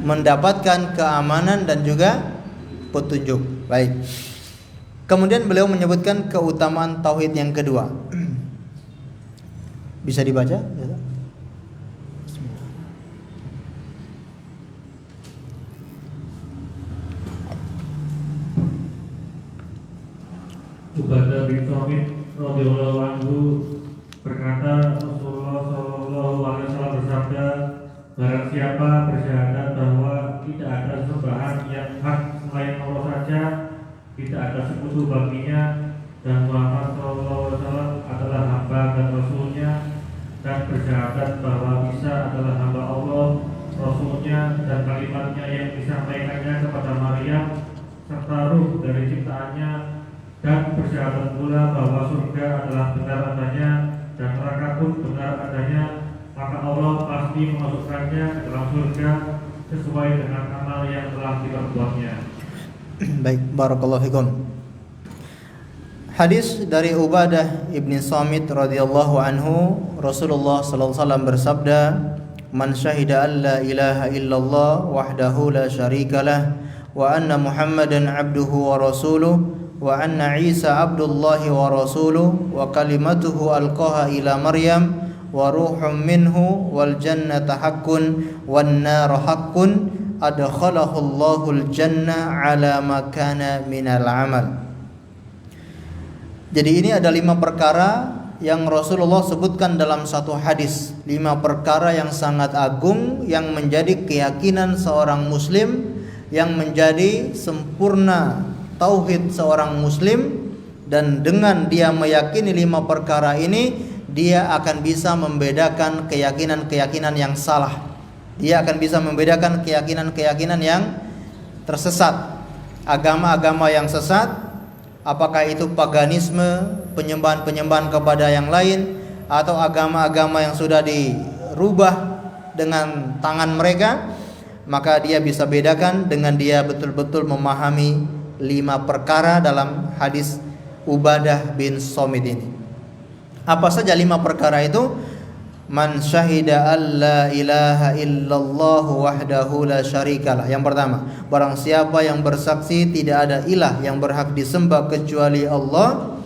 Mendapatkan keamanan dan juga petunjuk. Baik. Kemudian beliau menyebutkan keutamaan tauhid yang kedua. Bisa dibaca? Ubadah bin Samit radhiyallahu anhu berkata, Rasulullah sallallahu alaihi wasallam bersabda, barang siapa bersyahadat bahwa tidak ada sembahan yang hak selain Allah saja, tidak ada sekutu baginya, dan Muhammad sallallahu alaihi wasallam adalah hamba dan rasulnya, dan bersyahadat bahwa Isa adalah hamba Allah, rasulnya, dan kalimatnya yang disampaikannya kepada Maryam serta ruh dari ciptaannya, dan bersyahadat pula bahwa surga adalah benar adanya dan neraka pun benar adanya, maka Allah pasti memasukkannya ke dalam surga sesuai dengan amal yang telah diperbuatnya. Baik, barakallahu fikum. Hadis dari Ubadah ibni Samit radhiyallahu anhu, Rasulullah sallallahu alaihi wasallam bersabda, "Man syahida an la ilaha illallah wahdahu la syarikalah wa anna Muhammadan abduhu wa rasuluh wa anna Isa abdullahi wa rasuluh wa kalimatuhu alqaha ila Maryam wa ruhum minhu wal jannata haqqun wan nar haqqun adkhalahu Allahul jannah ala ma kana minal amal." Jadi ini ada 5 perkara yang Rasulullah sebutkan dalam satu hadis. 5 perkara yang sangat agung, yang menjadi keyakinan seorang muslim, yang menjadi sempurna tauhid seorang muslim. Dan dengan dia meyakini 5 perkara ini, dia akan bisa membedakan keyakinan-keyakinan yang salah. Dia akan bisa membedakan keyakinan-keyakinan yang tersesat, agama-agama yang sesat. Apakah itu paganisme, penyembahan-penyembahan kepada yang lain, atau agama-agama yang sudah dirubah dengan tangan mereka, maka dia bisa bedakan dengan dia betul-betul memahami 5 perkara dalam hadis Ubadah bin Samit ini. Apa saja 5 perkara itu? Man syahida an la ilaha illallah wahdahu la syarikalah. Yang pertama, barang siapa yang bersaksi tidak ada ilah yang berhak disembah kecuali Allah.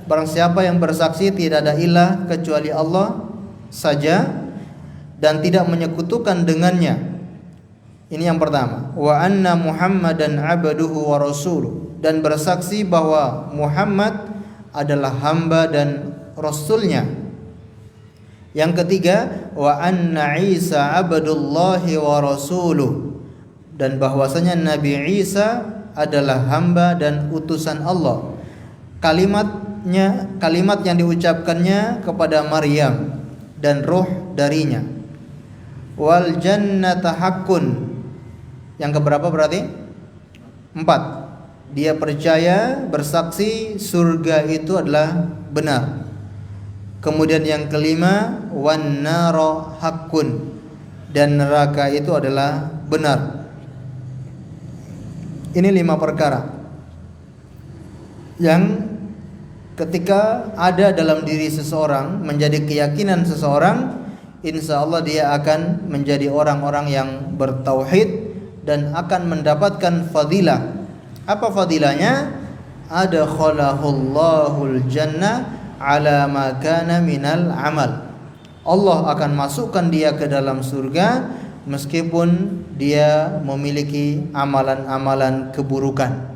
Barang siapa yang bersaksi tidak ada ilah kecuali Allah saja dan tidak menyekutukan dengannya. Ini yang pertama. Wa anna Muhammadan abduhu wa rasuluh, dan bersaksi bahwa Muhammad adalah hamba dan rasulnya. Yang ketiga, wa anna Isa abdullahi wa rasuluh, dan bahwasanya Nabi Isa adalah hamba dan utusan Allah. Kalimat yang diucapkannya kepada Maryam dan ruh darinya. Wal jannata haqqun. Yang keberapa berarti? 4. Dia percaya, bersaksi surga itu adalah benar. Kemudian yang kelima, wan nara haqqun, dan neraka itu adalah benar. Ini 5 perkara yang ketika ada dalam diri seseorang, menjadi keyakinan seseorang, insya Allah dia akan menjadi orang-orang yang bertauhid dan akan mendapatkan fadilah. Apa fadilahnya? Adkhalahul jannah ala ma kana minal amal. Allah akan masukkan dia ke dalam surga meskipun dia memiliki amalan-amalan keburukan.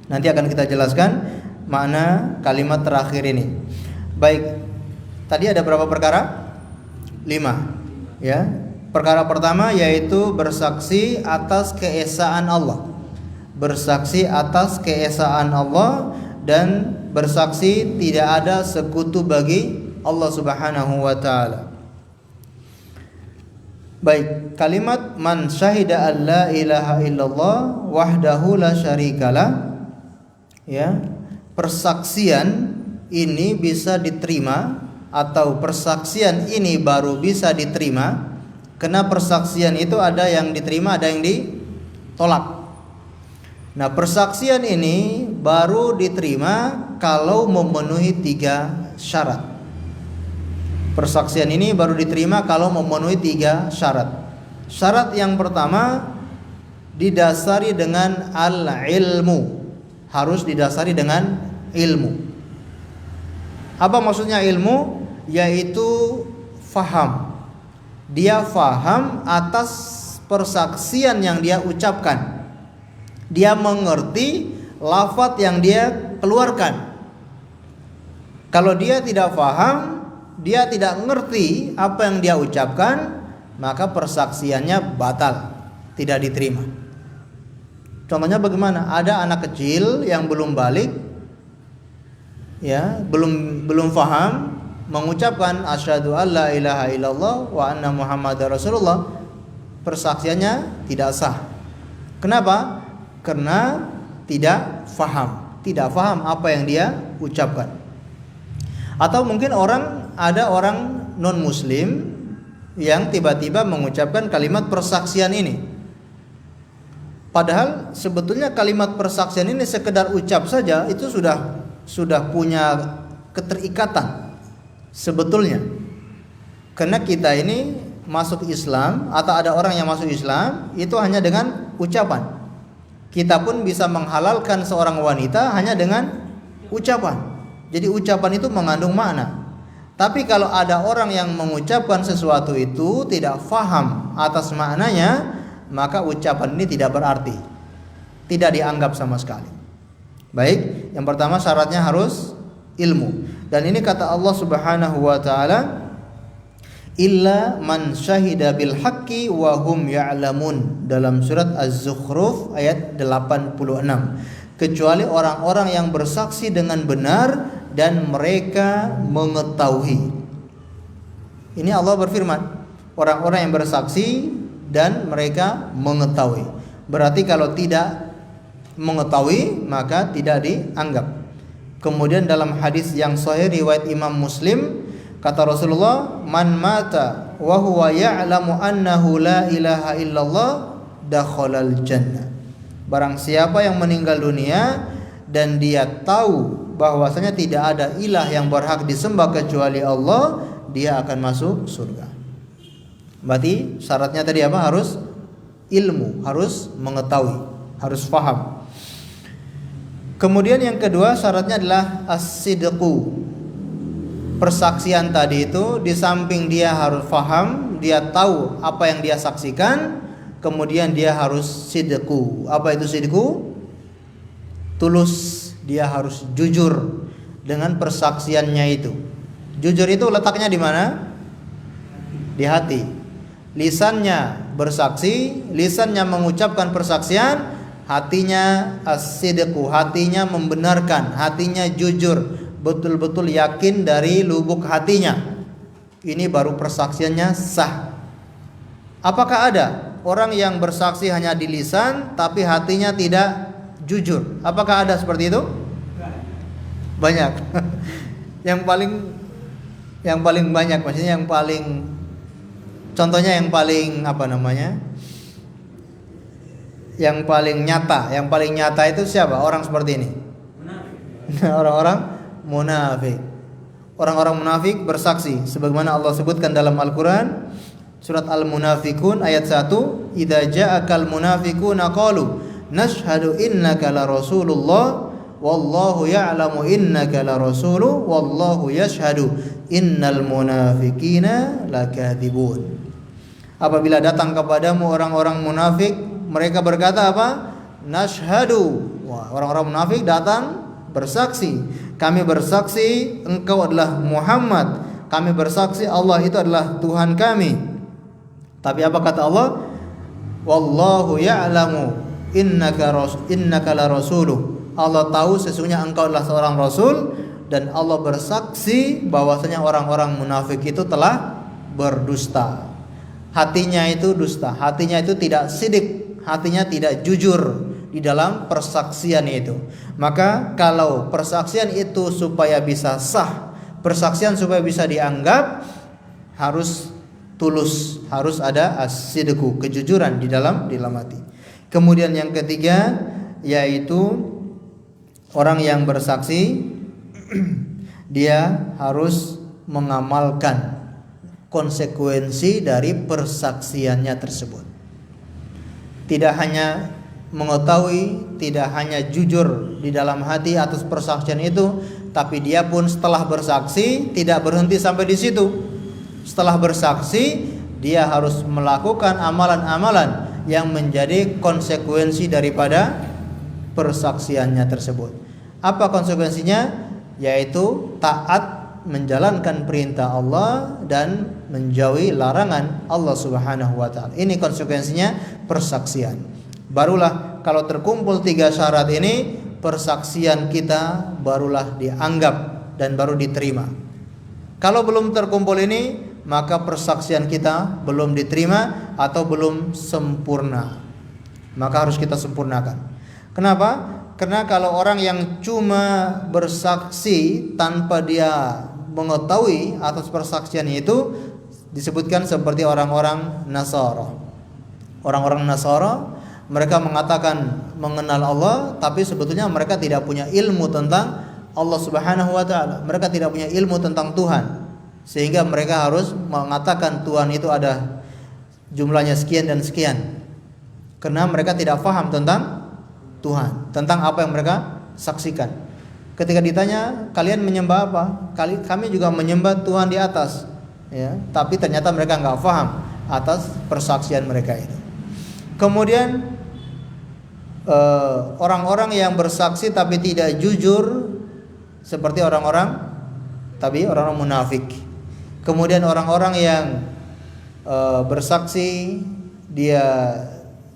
Nanti akan kita jelaskan makna kalimat terakhir ini. Baik, tadi ada berapa perkara? 5. Ya. Perkara pertama yaitu bersaksi atas keesaan Allah. Bersaksi atas keesaan Allah dan bersaksi tidak ada sekutu bagi Allah Subhanahu wa taala. Baik, kalimat man syahida an la ilaha illallah wahdahu la syarikalah, ya. Persaksian ini bisa diterima atau persaksian ini baru bisa diterima karena persaksian itu ada yang diterima, ada yang ditolak. Nah, persaksian ini baru diterima kalau memenuhi 3 syarat. Persaksian ini baru diterima kalau memenuhi 3 syarat. Syarat yang pertama didasari dengan al-ilmu. Harus didasari dengan ilmu. Apa maksudnya ilmu? Yaitu faham. Dia faham atas persaksian yang dia ucapkan. Dia mengerti lafaz yang dia keluarkan. Kalau dia tidak faham, dia tidak mengerti apa yang dia ucapkan, maka persaksiannya batal, tidak diterima. Contohnya bagaimana? Ada anak kecil yang belum balik, ya, belum faham, mengucapkan asyhadu alla ilaha illallah wa anna muhammadar rasulullah, persaksiannya tidak sah. Kenapa? Karena tidak faham apa yang dia ucapkan. Atau mungkin ada orang non muslim yang tiba-tiba mengucapkan kalimat persaksian ini. Padahal sebetulnya kalimat persaksian ini sekedar ucap saja itu sudah punya keterikatan sebetulnya. Karena kita ini masuk Islam atau ada orang yang masuk Islam itu hanya dengan ucapan. Kita pun bisa menghalalkan seorang wanita hanya dengan ucapan. Jadi ucapan itu mengandung makna. Tapi kalau ada orang yang mengucapkan sesuatu itu tidak faham atas maknanya, maka ucapan ini tidak berarti, tidak dianggap sama sekali. Baik, yang pertama syaratnya harus ilmu. Dan ini kata Allah Subhanahu wa taala, illa man syahida bil haqqi wa hum ya'lamun, dalam surat Az-Zukhruf ayat 86. Kecuali orang-orang yang bersaksi dengan benar dan mereka mengetahui. Ini Allah berfirman, orang-orang yang bersaksi dan mereka mengetahui. Berarti kalau tidak mengetahui maka tidak dianggap. Kemudian dalam hadis yang sahih riwayat Imam Muslim, kata Rasulullah, man mata wa huwa ya'lamu annahu la ilaha illallah dakhalal jannah. Barang siapa yang meninggal dunia dan dia tahu bahwasanya tidak ada ilah yang berhak disembah kecuali Allah, dia akan masuk surga. Berarti syaratnya tadi apa? Harus ilmu, harus mengetahui, harus faham. Kemudian yang kedua syaratnya adalah as-sidqu. Persaksian tadi itu di samping dia harus faham, dia tahu apa yang dia saksikan, kemudian dia harus sidqu. Apa itu sidqu? Tulus, dia harus jujur dengan persaksiannya itu. Jujur itu letaknya di mana? Di hati. Lisannya bersaksi, lisannya mengucapkan persaksian, hatinya as-sidqu, hatinya membenarkan, hatinya jujur, betul-betul yakin dari lubuk hatinya. Ini baru persaksiannya sah. Apakah ada orang yang bersaksi hanya di lisan tapi hatinya tidak jujur? Apakah ada seperti itu? Banyak. Yang paling banyak, maksudnya yang paling, contohnya yang paling yang paling nyata itu siapa? Orang seperti ini. Orang-orang munafik. Orang-orang munafik bersaksi sebagaimana Allah sebutkan dalam Al-Qur'an surat Al-Munafikun ayat 1, idza ja'akal munafiquna qalu nashhadu innaka la rasulullah wallahu ya'lamu innaka la rasulu wallahu yashhadu innal munafiqina lakadzibun. Apabila datang kepadamu orang-orang munafik, mereka berkata apa? Nashhadu. Wah, orang-orang munafik datang bersaksi, kami bersaksi engkau adalah Muhammad, kami bersaksi Allah itu adalah Tuhan kami. Tapi apa kata Allah? Wallahu ya'lamu innaka la rasuluh. Allah tahu sesungguhnya engkau adalah seorang rasul, dan Allah bersaksi bahwasanya orang-orang munafik itu telah berdusta. Hatinya itu dusta, hatinya itu tidak sidik, hatinya tidak jujur di dalam persaksian itu. Maka kalau persaksian itu supaya bisa sah, persaksian supaya bisa dianggap, harus tulus, harus ada as-sidqu, kejujuran di dalam hati. Kemudian yang ketiga yaitu orang yang bersaksi dia harus mengamalkan konsekuensi dari persaksiannya tersebut. Tidak hanya mengetahui, tidak hanya jujur di dalam hati atas persaksian itu, tapi dia pun setelah bersaksi tidak berhenti sampai di situ. Setelah bersaksi, dia harus melakukan amalan-amalan yang menjadi konsekuensi daripada persaksiannya tersebut. Apa konsekuensinya? Yaitu taat, menjalankan perintah Allah dan menjauhi larangan Allah Subhanahu wa taala. Ini konsekuensinya persaksian. Barulah kalau terkumpul 3 syarat ini, persaksian kita barulah dianggap dan baru diterima. Kalau belum terkumpul ini, maka persaksian kita belum diterima atau belum sempurna. Maka harus kita sempurnakan. Kenapa? Karena kalau orang yang cuma bersaksi tanpa dia mengetahui atas persaksian itu, disebutkan seperti orang-orang Nasara. Orang-orang Nasara Mereka mengatakan mengenal Allah, tapi sebetulnya mereka tidak punya ilmu tentang Allah Subhanahu wa taala. Mereka tidak punya ilmu tentang Tuhan. Sehingga mereka harus mengatakan Tuhan itu ada jumlahnya sekian dan sekian. Karena mereka tidak paham tentang Tuhan, tentang apa yang mereka saksikan. Ketika ditanya, kalian menyembah apa? Kami juga menyembah Tuhan di atas. Ya, tapi ternyata mereka nggak paham atas persaksian mereka itu. Kemudian orang-orang yang bersaksi tapi tidak jujur, seperti orang-orang munafik. Kemudian orang-orang yang bersaksi dia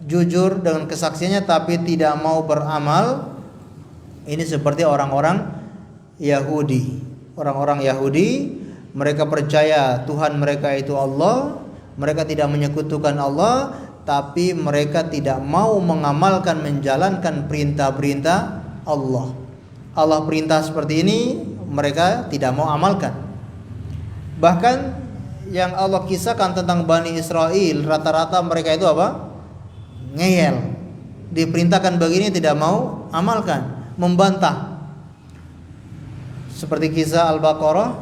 jujur dengan kesaksiannya tapi tidak mau beramal, ini seperti orang-orang Yahudi. Orang-orang Yahudi, mereka percaya Tuhan mereka itu Allah, mereka tidak menyekutukan Allah, tapi mereka tidak mau mengamalkan, menjalankan perintah-perintah Allah. Allah perintah seperti ini, mereka tidak mau amalkan. Bahkan yang Allah kisahkan tentang Bani Israel, rata-rata mereka itu apa? Ngeyel. Diperintahkan begini tidak mau amalkan, membantah. Seperti kisah Al-Baqarah,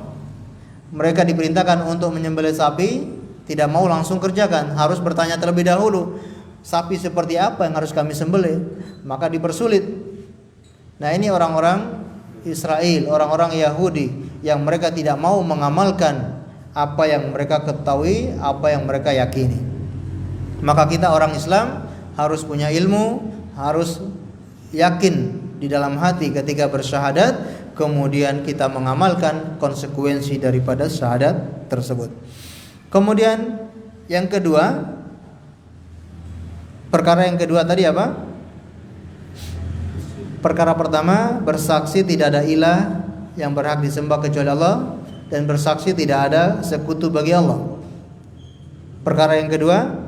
mereka diperintahkan untuk menyembelih sapi, tidak mau langsung kerjakan, harus bertanya terlebih dahulu, sapi seperti apa yang harus kami sembelih, maka dipersulit. Nah, ini orang-orang Israel, orang-orang Yahudi yang mereka tidak mau mengamalkan apa yang mereka ketahui, apa yang mereka yakini. Maka kita orang Islam harus punya ilmu, harus yakin di dalam hati ketika bersyahadat, kemudian kita mengamalkan konsekuensi daripada syahadat tersebut. Kemudian yang kedua, perkara yang kedua tadi apa? Perkara pertama, bersaksi tidak ada ilah yang berhak disembah kecuali Allah, dan bersaksi tidak ada sekutu bagi Allah. Perkara yang kedua,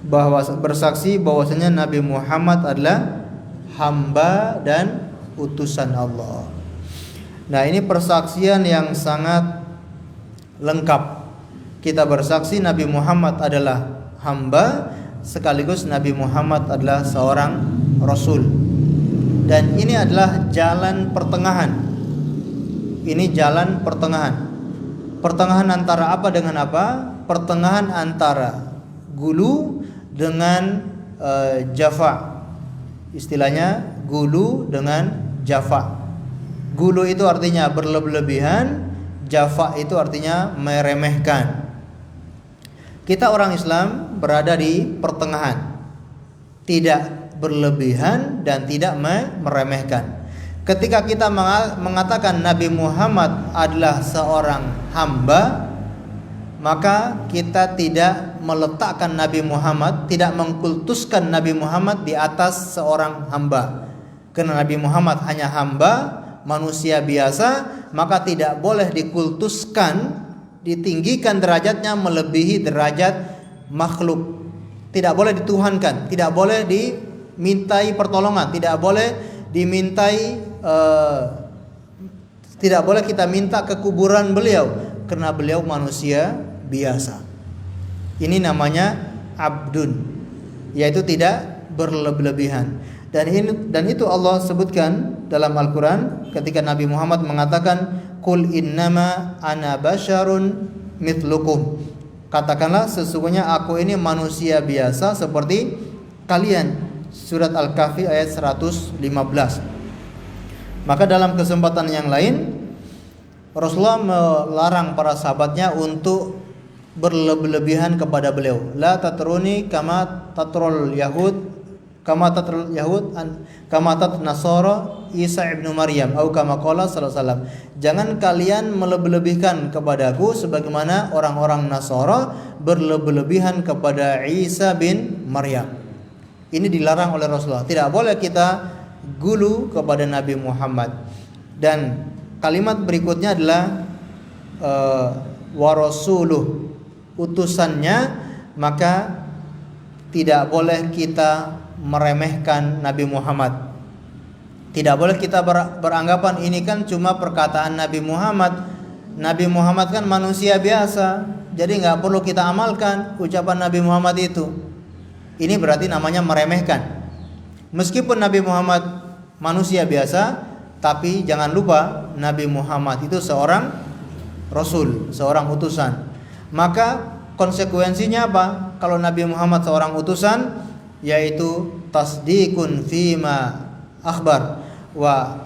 bahwa bersaksi bahwasanya Nabi Muhammad adalah hamba dan utusan Allah. Nah, ini persaksian yang sangat lengkap. Kita bersaksi Nabi Muhammad adalah hamba, sekaligus Nabi Muhammad adalah seorang Rasul. Dan ini adalah jalan pertengahan. Ini jalan pertengahan. Pertengahan antara apa dengan apa? Pertengahan antara gulu dengan jafa. Istilahnya gulu dengan jafa. Gulu itu artinya berlebihan, jafa itu artinya meremehkan. Kita orang Islam berada di pertengahan, tidak berlebihan dan tidak meremehkan. Ketika kita mengatakan Nabi Muhammad adalah seorang hamba, maka kita tidak meletakkan Nabi Muhammad, tidak mengkultuskan Nabi Muhammad di atas seorang hamba. Karena Nabi Muhammad hanya hamba, manusia biasa, maka tidak boleh dikultuskan, ditinggikan derajatnya melebihi derajat makhluk. Tidak boleh dituhankan, tidak boleh dimintai pertolongan, tidak boleh dimintai, tidak boleh kita minta ke kuburan beliau, karena beliau manusia biasa. Ini namanya abdun, yaitu tidak berlebihan. Dan itu Allah sebutkan dalam Al-Quran ketika Nabi Muhammad mengatakan, Qul innama ana basyarun mithlukum. Katakanlah sesungguhnya aku ini manusia biasa seperti kalian. Surat Al-Kahfi ayat 115. Maka dalam kesempatan yang lain, Rasulullah melarang para sahabatnya untuk berlebihan kepada beliau. La tatruni kama tatrul Yahud, kama tatrul Yahud, kama tat Nasara Isa ibnu Maryam, atau kama qala sallallahu alaihi wasallam. Jangan kalian melebih-lebihkan kepadaku sebagaimana orang-orang Nasara berlebihan kepada Isa bin Maryam. Ini dilarang oleh Rasulullah. Tidak boleh kita gulu kepada Nabi Muhammad. Dan kalimat berikutnya adalah wa rasuluh, utusannya, maka tidak boleh kita meremehkan Nabi Muhammad. Tidak boleh kita beranggapan ini kan cuma perkataan Nabi Muhammad. Nabi Muhammad kan manusia biasa, jadi nggak perlu kita amalkan ucapan Nabi Muhammad itu. Ini berarti namanya meremehkan. Meskipun Nabi Muhammad manusia biasa, tapi jangan lupa Nabi Muhammad itu seorang Rasul, seorang utusan. Maka konsekuensinya apa? Kalau Nabi Muhammad seorang utusan, yaitu tasdikun fima akhbar wa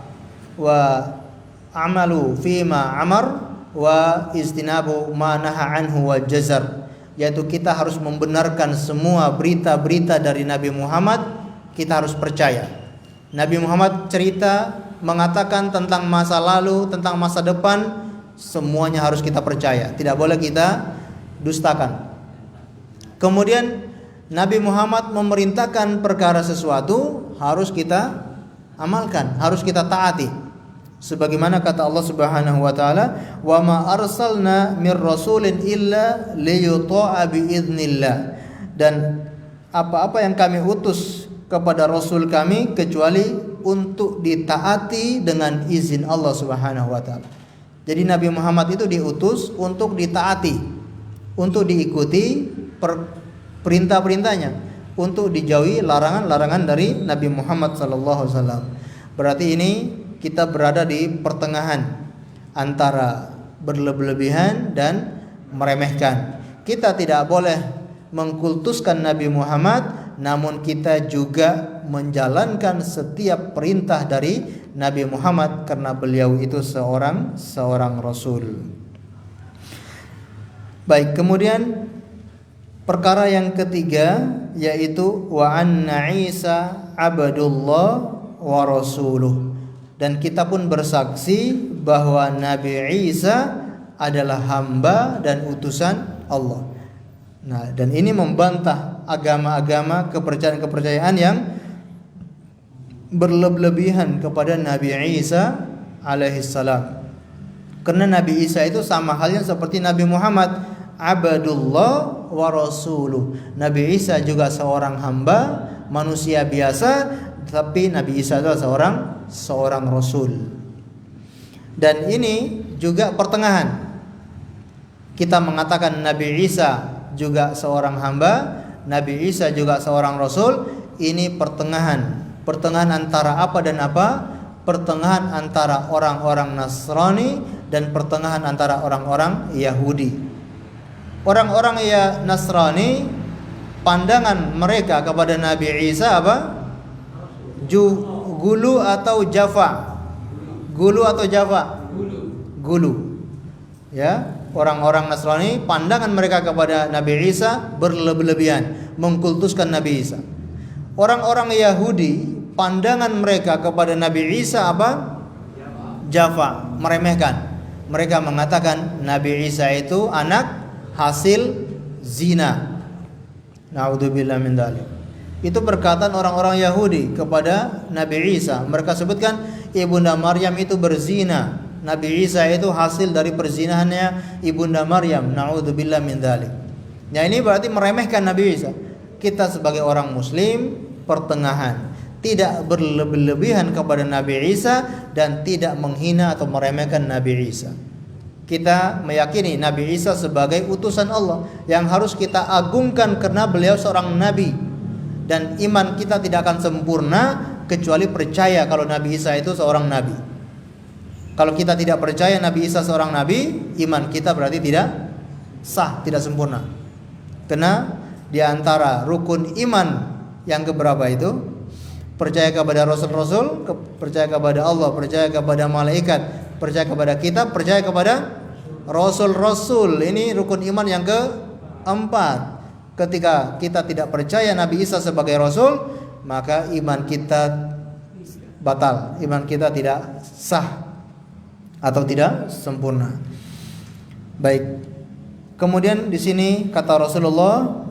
amalu fima amar wa istinabu ma naha anhu wa jazar, yaitu kita harus membenarkan semua berita-berita dari Nabi Muhammad, kita harus percaya. Nabi Muhammad cerita mengatakan tentang masa lalu, tentang masa depan, semuanya harus kita percaya, tidak boleh kita dustakan. Kemudian Nabi Muhammad memerintahkan perkara sesuatu, harus kita amalkan, harus kita taati. Sebagaimana kata Allah Subhanahu wa taala, "Wa ma arsalna mir rasulin illa liyuta'a bi idznillah." Dan apa-apa yang kami utus kepada rasul kami kecuali untuk ditaati dengan izin Allah Subhanahu wa taala. Jadi Nabi Muhammad itu diutus untuk ditaati, untuk diikuti perintah-perintahnya, untuk dijauhi larangan-larangan dari Nabi Muhammad sallallahu alaihi wasallam. Berarti ini kita berada di pertengahan antara berlebihan dan meremehkan. Kita tidak boleh mengkultuskan Nabi Muhammad, namun kita juga menjalankan setiap perintah dari Nabi Muhammad karena beliau itu seorang rasul. Baik, kemudian perkara yang ketiga yaitu wa anna Isa abdullah wa rasuluh, dan kita pun bersaksi bahwa Nabi Isa adalah hamba dan utusan Allah. Nah, dan ini membantah agama-agama kepercayaan-kepercayaan yang berlebihan kepada Nabi Isa alaihissalam. Karena Nabi Isa itu sama halnya seperti Nabi Muhammad, abdullah wa rasuluh. Nabi Isa juga seorang hamba, manusia biasa, tapi Nabi Isa adalah seorang rasul. Dan ini juga pertengahan. Kita mengatakan Nabi Isa juga seorang hamba, Nabi Isa juga seorang rasul. Ini pertengahan antara apa dan apa? Pertengahan antara orang-orang Nasrani dan pertengahan antara orang-orang Yahudi. Orang-orang Nasrani, pandangan mereka kepada Nabi Isa apa? Gulu atau Java? Gulu atau Java? Gulu. Ya, orang-orang Nasrani pandangan mereka kepada Nabi Isa berlebihan, mengkultuskan Nabi Isa. Orang-orang Yahudi pandangan mereka kepada Nabi Isa apa? Java, meremehkan. Mereka mengatakan Nabi Isa itu anak hasil zina. Na'udzubillah min dzalik. Itu perkataan orang-orang Yahudi kepada Nabi Isa. Mereka sebutkan ibunda Maryam itu berzina. Nabi Isa itu hasil dari perzinahannya ibunda Maryam. Na'udzubillah min dzalik. Nah, ini berarti meremehkan Nabi Isa. Kita sebagai orang muslim pertengahan, tidak berlebihan kepada Nabi Isa dan tidak menghina atau meremehkan Nabi Isa. Kita meyakini Nabi Isa sebagai utusan Allah yang harus kita agungkan karena beliau seorang nabi. Dan iman kita tidak akan sempurna kecuali percaya kalau Nabi Isa itu seorang nabi. Kalau kita tidak percaya Nabi Isa seorang nabi, iman kita berarti tidak sah, tidak sempurna. Karena di antara rukun iman yang keberapa itu? Percaya kepada rasul-rasul, percaya kepada Allah, percaya kepada malaikat, percaya kepada kitab, percaya kepada rasul-rasul. Ini rukun iman yang keempat. Ketika kita tidak percaya Nabi Isa sebagai rasul, maka iman kita batal, iman kita tidak sah atau tidak sempurna. Baik. Kemudian di sini kata Rasulullah,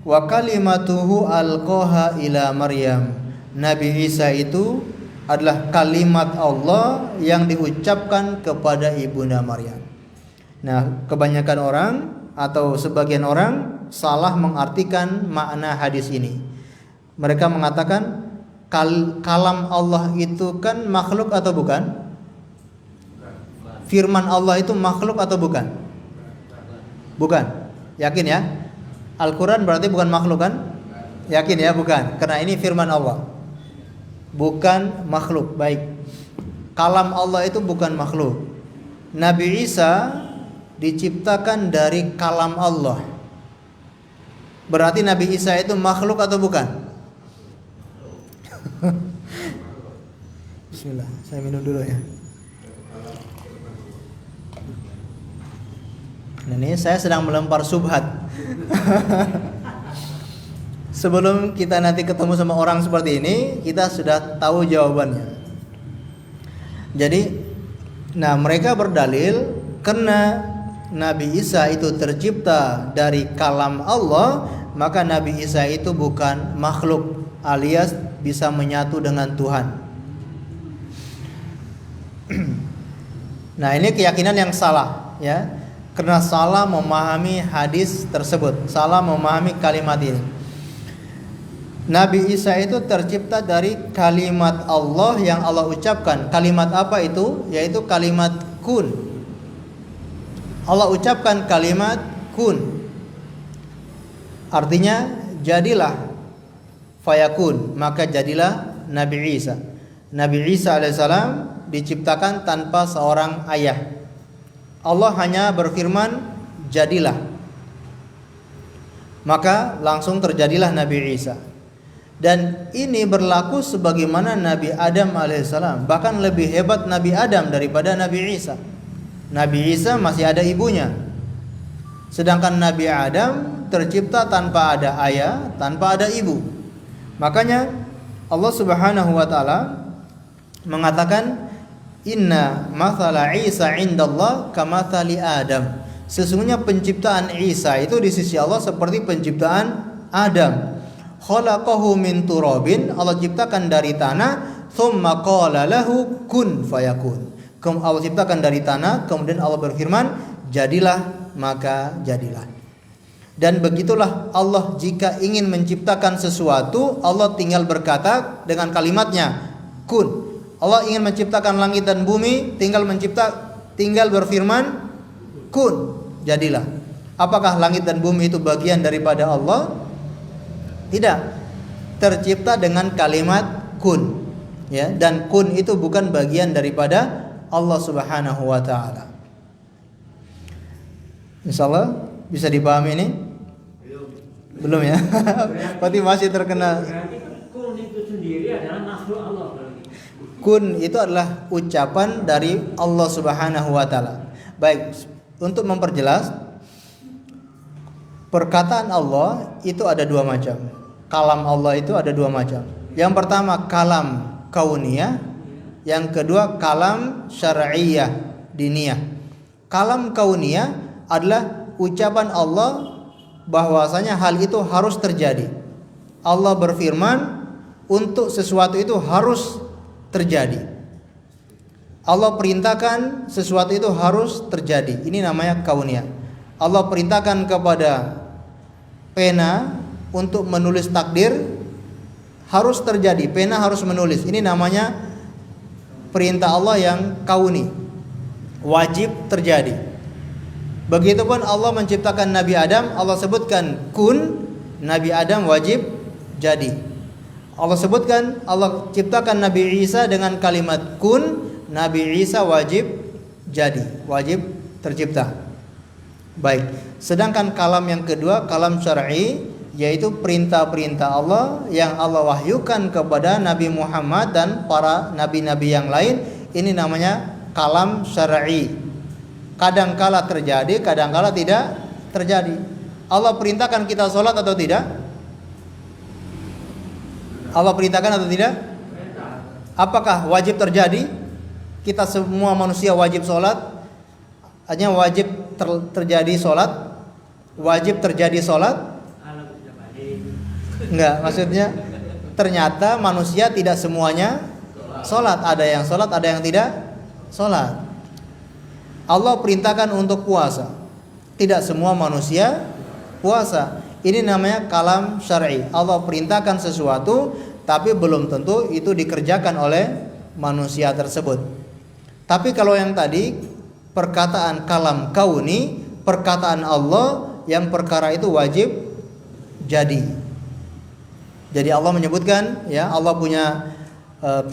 wa kalimatuhu alqaha ila Maryam. Nabi Isa itu adalah kalimat Allah yang diucapkan kepada ibunda Maryam. Nah, kebanyakan orang atau sebagian orang salah mengartikan makna hadis ini. Mereka mengatakan kalam Allah itu kan makhluk atau bukan? Firman Allah itu makhluk atau bukan? Bukan. Yakin ya? Al-Quran berarti bukan makhluk kan? Yakin ya? Bukan. Karena ini firman Allah. Bukan makhluk. Baik. Kalam Allah itu bukan makhluk. Nabi Isa diciptakan dari kalam Allah. Berarti Nabi Isa itu makhluk atau bukan? Bismillah, saya minum dulu ya. Ini saya sedang melempar subhat. Sebelum kita nanti ketemu sama orang seperti ini, kita sudah tahu jawabannya. Jadi, mereka berdalil karena Nabi Isa itu tercipta dari kalam Allah, maka Nabi Isa itu bukan makhluk alias bisa menyatu dengan Tuhan. Nah, ini keyakinan yang salah ya. Karena salah memahami hadis tersebut, salah memahami kalimat ini. Nabi Isa itu tercipta dari kalimat Allah yang Allah ucapkan. Kalimat apa itu? Yaitu kalimat kun. Allah ucapkan kalimat kun. Artinya jadilah, fayakun, maka jadilah Nabi Isa. Nabi Isa alaihissalam diciptakan tanpa seorang ayah. Allah hanya berfirman jadilah, maka langsung terjadilah Nabi Isa. Dan ini berlaku sebagaimana Nabi Adam alaihissalam. Bahkan lebih hebat Nabi Adam daripada Nabi Isa. Nabi Isa masih ada ibunya, sedangkan Nabi Adam tercipta tanpa ada ayah, tanpa ada ibu. Makanya Allah Subhanahu wa taala mengatakan, Inna mathala Isa indallah kamathali Adam. Sesungguhnya penciptaan Isa itu di sisi Allah seperti penciptaan Adam. Khalaqahu min turabin, Allah ciptakan dari tanah, thumma qala lahu kun fayakun. Allah ciptakan dari tanah, kemudian Allah berfirman, jadilah, maka jadilah. Dan begitulah Allah jika ingin menciptakan sesuatu, Allah tinggal berkata dengan kalimatnya kun. Allah ingin menciptakan langit dan bumi, tinggal berfirman kun, jadilah. Apakah langit dan bumi itu bagian daripada Allah? Tidak. Tercipta dengan kalimat kun, ya, dan kun itu bukan bagian daripada Allah Subhanahu wa taala. Insyaallah bisa dipahami ini? Belum ya? Berarti masih terkena. Kun itu sendiri adalah makhluk Allah. Kun itu adalah ucapan dari Allah Subhanahu wa taala. Baik, untuk memperjelas, perkataan Allah itu ada dua macam. Kalam Allah itu ada dua macam. Yang pertama kalam kauniyah, yang kedua kalam syar'iyyah diniyah. Kalam kauniyah adalah ucapan Allah bahwasanya hal itu harus terjadi. Allah berfirman untuk sesuatu itu harus terjadi. Allah perintahkan sesuatu itu harus terjadi. Ini namanya kauniyah. Allah perintahkan kepada pena untuk menulis takdir, harus terjadi. Pena harus menulis. Ini namanya perintah Allah yang kauni, wajib terjadi. Begitupun Allah menciptakan Nabi Adam, Allah sebutkan kun, Nabi Adam wajib jadi. Allah sebutkan, Allah ciptakan Nabi Isa dengan kalimat kun, Nabi Isa wajib jadi, wajib tercipta. Baik. Sedangkan kalam yang kedua, kalam syar'i, yaitu perintah-perintah Allah yang Allah wahyukan kepada Nabi Muhammad dan para nabi-nabi yang lain. Ini namanya kalam syar'i. Kadangkala terjadi, kadangkala tidak terjadi. Allah perintahkan kita sholat atau tidak? Allah perintahkan atau tidak? Apakah wajib terjadi? Kita semua manusia wajib sholat. Hanya wajib terjadi sholat. Wajib terjadi sholat. Enggak, maksudnya ternyata manusia tidak semuanya sholat. Ada yang sholat, ada yang tidak sholat. Allah perintahkan untuk puasa. Tidak semua manusia puasa. Ini namanya kalam syar'i. Allah perintahkan sesuatu, tapi belum tentu itu dikerjakan oleh manusia tersebut. Tapi kalau yang tadi perkataan kalam kauni, perkataan Allah yang perkara itu wajib jadi. Jadi Allah menyebutkan, ya, Allah punya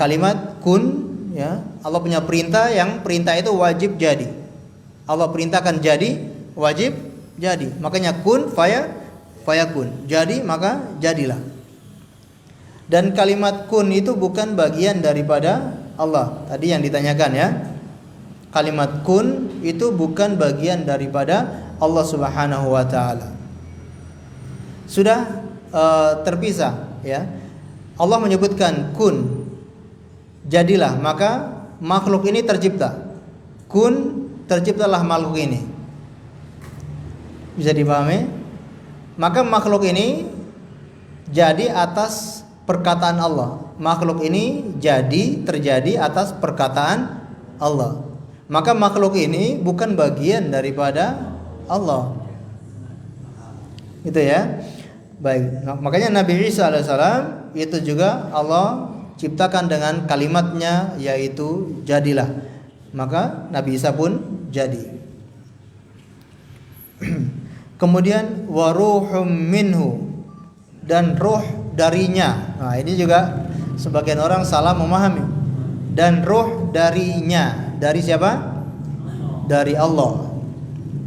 kalimat kun, ya. Allah punya perintah, yang perintah itu wajib jadi. Allah perintahkan jadi, wajib jadi. Makanya kun fayakun. Jadi maka jadilah. Dan kalimat kun itu bukan bagian daripada Allah. Tadi yang ditanyakan, ya. Kalimat kun itu bukan bagian daripada Allah Subhanahu wa taala. Sudah terpisah, ya. Allah menyebutkan kun, jadilah, maka makhluk ini tercipta. Kun, terciptalah makhluk ini. Bisa dipahami? Maka makhluk ini jadi atas perkataan Allah. Makhluk ini terjadi atas perkataan Allah. Maka makhluk ini bukan bagian daripada Allah. Itu, ya. Baik. Makanya Nabi Isa alaihissalam itu juga Allah ciptakan dengan kalimatnya, yaitu jadilah. Maka Nabi Isa pun jadi. Kemudian waruhum minhu, dan ruh darinya. Nah, ini juga sebagian orang salah memahami. Dan ruh darinya, dari siapa? Dari Allah.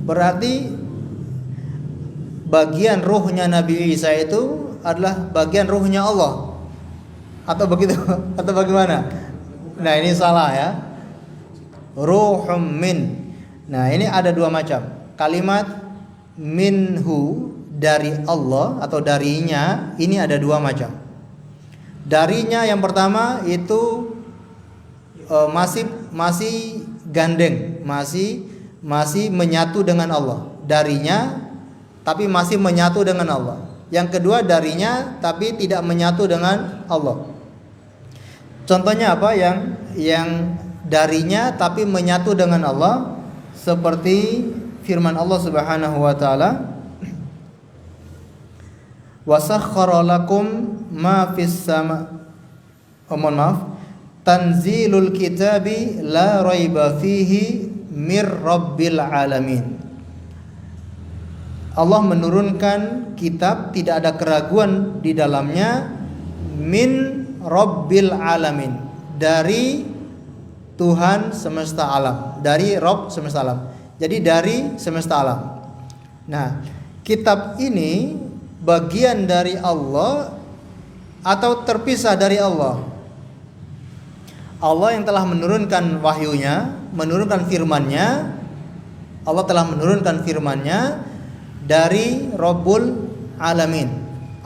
Berarti bagian ruhnya Nabi Isa itu adalah bagian ruhnya Allah, atau begitu, atau bagaimana? Nah, ini salah, ya. Ruhum min. Nah, ini ada dua macam. Kalimat minhu, dari Allah atau darinya, ini ada dua macam. Darinya yang pertama itu masih gandeng, masih menyatu dengan Allah. Darinya tapi masih menyatu dengan Allah. Yang kedua darinya tapi tidak menyatu dengan Allah. Contohnya apa? Yang darinya tapi menyatu dengan Allah, seperti firman Allah Subhanahu wa taala, wasakhkhara lakum ma fis sama, tanzilul kitabi la raiba fihi mir rabbil alamin. Allah menurunkan kitab, tidak ada keraguan di dalamnya, min rabbil alamin, dari Tuhan semesta alam, dari Rabb semesta alam. Jadi dari semesta alam. Nah, kitab ini bagian dari Allah atau terpisah dari Allah? Allah yang telah menurunkan wahyunya, menurunkan firman-Nya. Allah telah menurunkan firman-Nya dari Rabbul Alamin,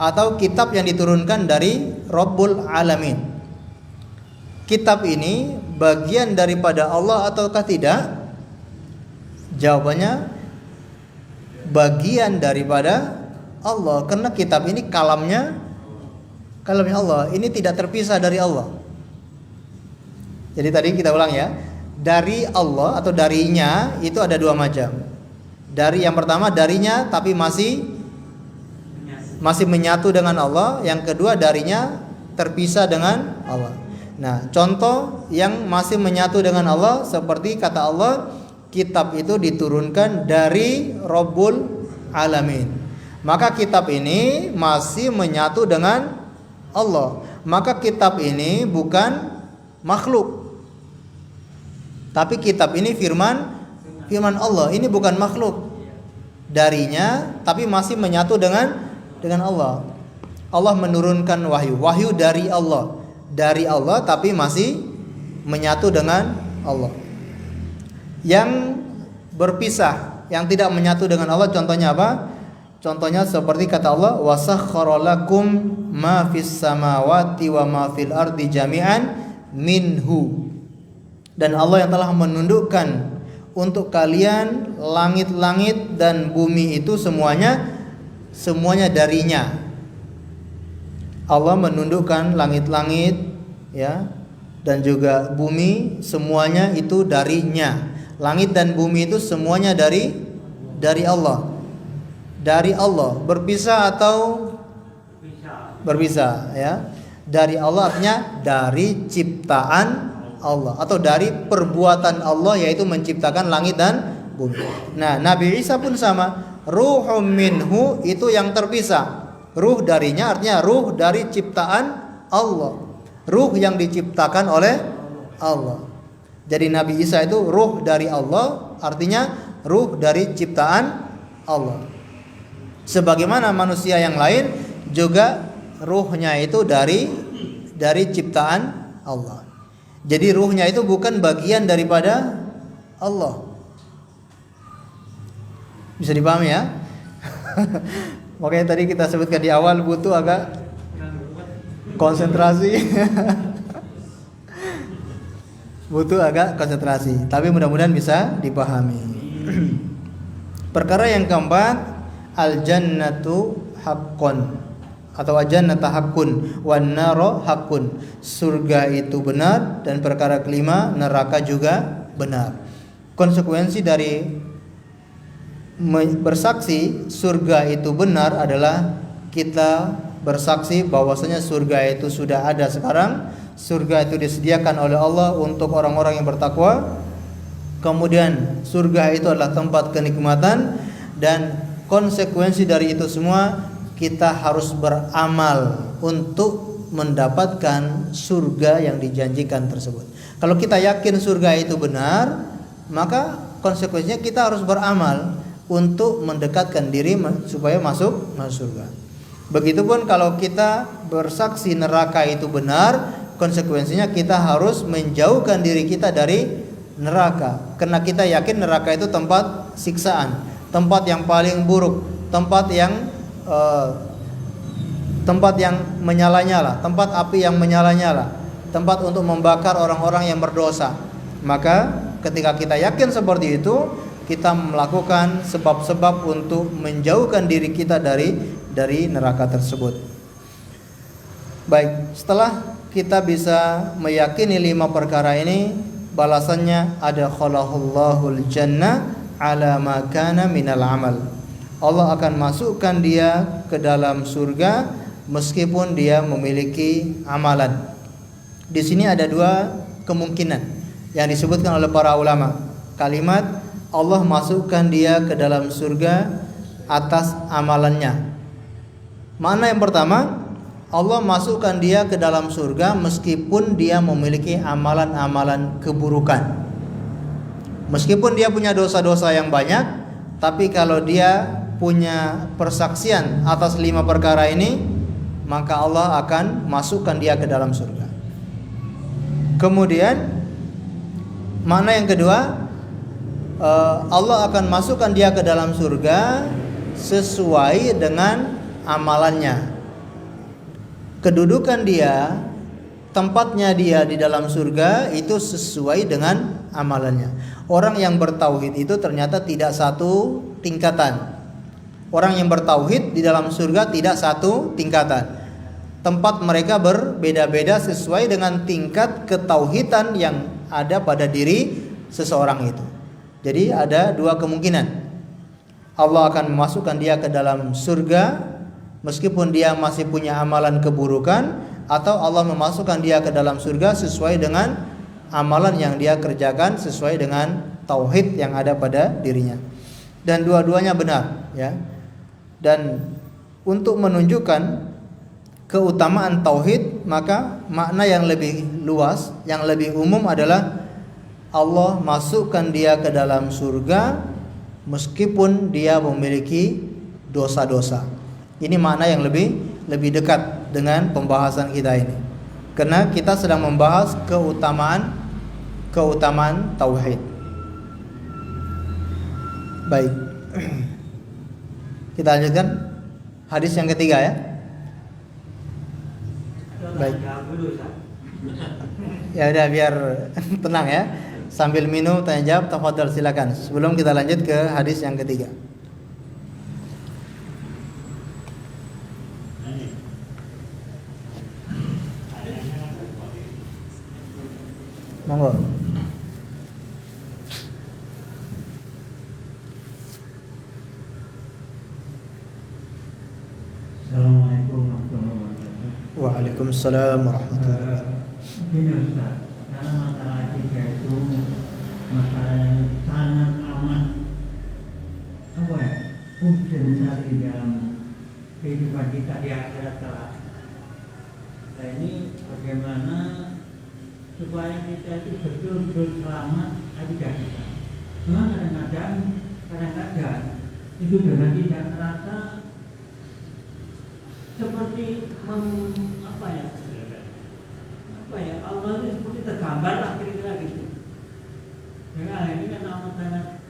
atau kitab yang diturunkan dari Rabbul Alamin. Kitab ini bagian daripada Allah ataukah tidak? Jawabannya bagian daripada Allah, karena kitab ini kalamnya Allah. Ini tidak terpisah dari Allah. Jadi tadi kita ulang, ya. Dari Allah atau darinya itu ada dua macam. Dari yang pertama darinya tapi masih menyatu dengan Allah. Yang kedua darinya terpisah dengan Allah. Nah, contoh yang masih menyatu dengan Allah seperti kata Allah, kitab itu diturunkan dari Rabbul Alamin. Maka kitab ini masih menyatu dengan Allah. Maka kitab ini bukan makhluk, tapi kitab ini firman Allah. Ini bukan makhluk. Darinya tapi masih menyatu dengan Allah. Allah menurunkan wahyu dari Allah. Dari Allah tapi masih menyatu dengan Allah. Yang berpisah, yang tidak menyatu dengan Allah, contohnya apa? Contohnya seperti kata Allah, wasakhkhara lakum ma fis samawati wa ma fil ardi jami'an minhu. Dan Allah yang telah menundukkan untuk kalian langit-langit dan bumi itu semuanya darinya. Allah menundukkan langit-langit, ya, dan juga bumi, semuanya itu darinya. Langit dan bumi itu semuanya dari Allah. Dari Allah. Berpisah atau berpisah, ya. Dari Allah artinya dari ciptaan Allah atau dari perbuatan Allah, yaitu menciptakan langit dan bumi. Nah, Nabi Isa pun sama. Ruhum minhu itu yang terpisah. Ruh darinya artinya ruh dari ciptaan Allah. Ruh yang diciptakan oleh Allah. Jadi Nabi Isa itu ruh dari Allah, artinya ruh dari ciptaan Allah. Sebagaimana manusia yang lain juga ruhnya itu dari ciptaan Allah. Jadi ruhnya itu bukan bagian daripada Allah. Bisa dipahami ya? Makanya tadi kita sebutkan di awal butuh agak konsentrasi. Butuh agak konsentrasi, tapi mudah-mudahan bisa dipahami. Perkara yang keempat, al-jannatu haqqun atau al-jannatu haqqun wan naru haqqun. Surga itu benar, dan perkara kelima, neraka juga benar. Konsekuensi dari bersaksi surga itu benar adalah kita bersaksi bahwasanya surga itu sudah ada sekarang. Surga itu disediakan oleh Allah untuk orang-orang yang bertakwa. Kemudian surga itu adalah tempat kenikmatan, dan konsekuensi dari itu semua kita harus beramal untuk mendapatkan surga yang dijanjikan tersebut. Kalau kita yakin surga itu benar, maka konsekuensinya kita harus beramal untuk mendekatkan diri supaya masuk surga. Begitupun kalau kita bersaksi neraka itu benar, konsekuensinya kita harus menjauhkan diri kita dari neraka, karena kita yakin neraka itu tempat siksaan, tempat yang paling buruk, tempat yang menyala-nyala, tempat api yang menyala-nyala, tempat untuk membakar orang-orang yang berdosa. Maka ketika kita yakin seperti itu, kita melakukan sebab-sebab untuk menjauhkan diri kita dari neraka tersebut. Baik, setelah kita bisa meyakini 5 perkara ini, balasannya ada khalaqallahul jannah ala ma kana minal amal. Allah akan masukkan dia ke dalam surga meskipun dia memiliki amalan. Di sini ada 2 kemungkinan yang disebutkan oleh para ulama. Kalimat Allah masukkan dia ke dalam surga atas amalannya. Mana yang pertama? Allah masukkan dia ke dalam surga meskipun dia memiliki amalan-amalan keburukan. Meskipun dia punya dosa-dosa yang banyak, tapi kalau dia punya persaksian atas 5 perkara ini, maka Allah akan masukkan dia ke dalam surga. Kemudian mana yang kedua? Allah akan masukkan dia ke dalam surga sesuai dengan amalannya. Kedudukan dia, tempatnya dia di dalam surga itu sesuai dengan amalannya. Orang yang bertauhid itu ternyata tidak satu tingkatan. Orang yang bertauhid di dalam surga tidak satu tingkatan. Tempat mereka berbeda-beda sesuai dengan tingkat ketauhidan yang ada pada diri seseorang itu. Jadi ada 2 kemungkinan. Allah akan memasukkan dia ke dalam surga meskipun dia masih punya amalan keburukan, atau Allah memasukkan dia ke dalam surga sesuai dengan amalan yang dia kerjakan, sesuai dengan tauhid yang ada pada dirinya. Dan dua-duanya benar, ya. Dan untuk menunjukkan keutamaan tauhid, maka makna yang lebih luas, yang lebih umum adalah Allah masukkan dia ke dalam surga meskipun dia memiliki dosa-dosa. Ini makna yang lebih dekat dengan pembahasan kita ini. Karena kita sedang membahas keutamaan tauhid. Baik. Kita lanjutkan hadis yang ketiga ya. Baik. Ya udah biar tenang ya. Sambil minum tanya jawab, tafadhol silakan. Sebelum kita lanjut ke hadis yang ketiga. Monggo. Assalamualaikum warahmatullahi wabarakatuh. Waalaikumsalam warahmatullahi wabarakatuh. Begini Ustaz, karena masalah etika itu masalah yang sangat amat ujian besar di dalam kehidupan kita di akhirat kelak. Nah ini bagaimana supaya kita itu betul-betul selamat akidah kita. Cuma kadang-kadang itu dengan tidak terasa seperti Allah itu seperti tergambar lah kira-kira gitu. Dengan ini kan amat sangat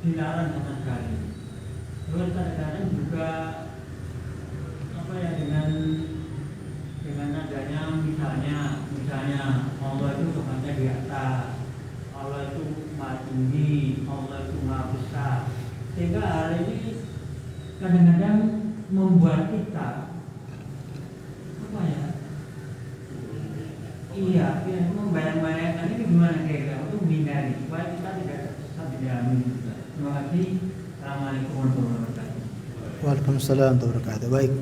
dilarang sama sekali. Terus kadang-kadang juga dengan adanya misalnya Allah itu Tuhannya di atas, Allah itu maha tinggi, Allah itu maha besar, sehingga hal ini kadang-kadang membuat kita membayang-bayangkan ini gimana kira-kira untuk menghindari supaya kita tidak tersesat di dalam ini. Terima kasih. Assalamualaikum warahmatullahi wabarakatuh. Waalaikumsalam warahmatullahi wabarakatuh. Baik.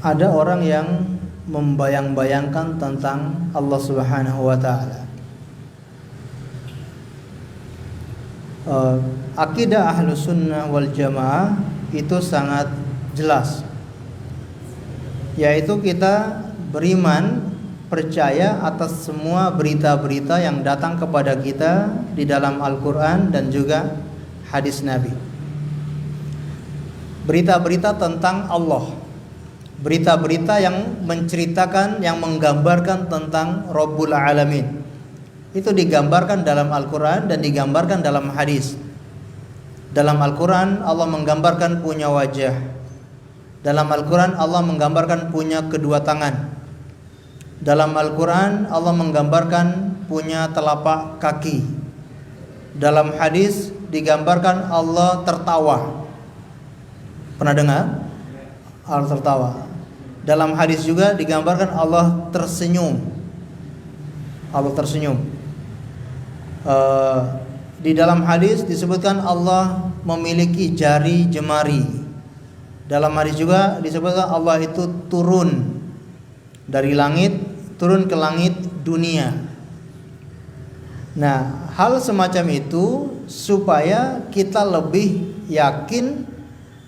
Ada orang yang membayang-bayangkan tentang Allah Subhanahu wa taala. Akidah Ahlus Sunnah wal Jamaah itu sangat jelas, yaitu kita beriman, percaya atas semua berita-berita yang datang kepada kita di dalam Al-Quran dan juga hadis Nabi. Berita-berita tentang Allah, berita-berita yang menceritakan, yang menggambarkan tentang Rabbul Alamin, itu digambarkan dalam Al-Quran dan digambarkan dalam hadis. Dalam Al-Quran Allah menggambarkan punya wajah. Dalam Al-Quran Allah menggambarkan punya kedua tangan. Dalam Al-Quran Allah menggambarkan punya telapak kaki. Dalam hadis digambarkan Allah tertawa. Pernah dengar? Allah tertawa. Dalam hadis juga digambarkan Allah tersenyum. Allah tersenyum. Di dalam hadis disebutkan Allah memiliki jari jemari. Dalam hadis juga disebutkan Allah itu turun dari langit, turun ke langit dunia. Nah, hal semacam itu supaya kita lebih yakin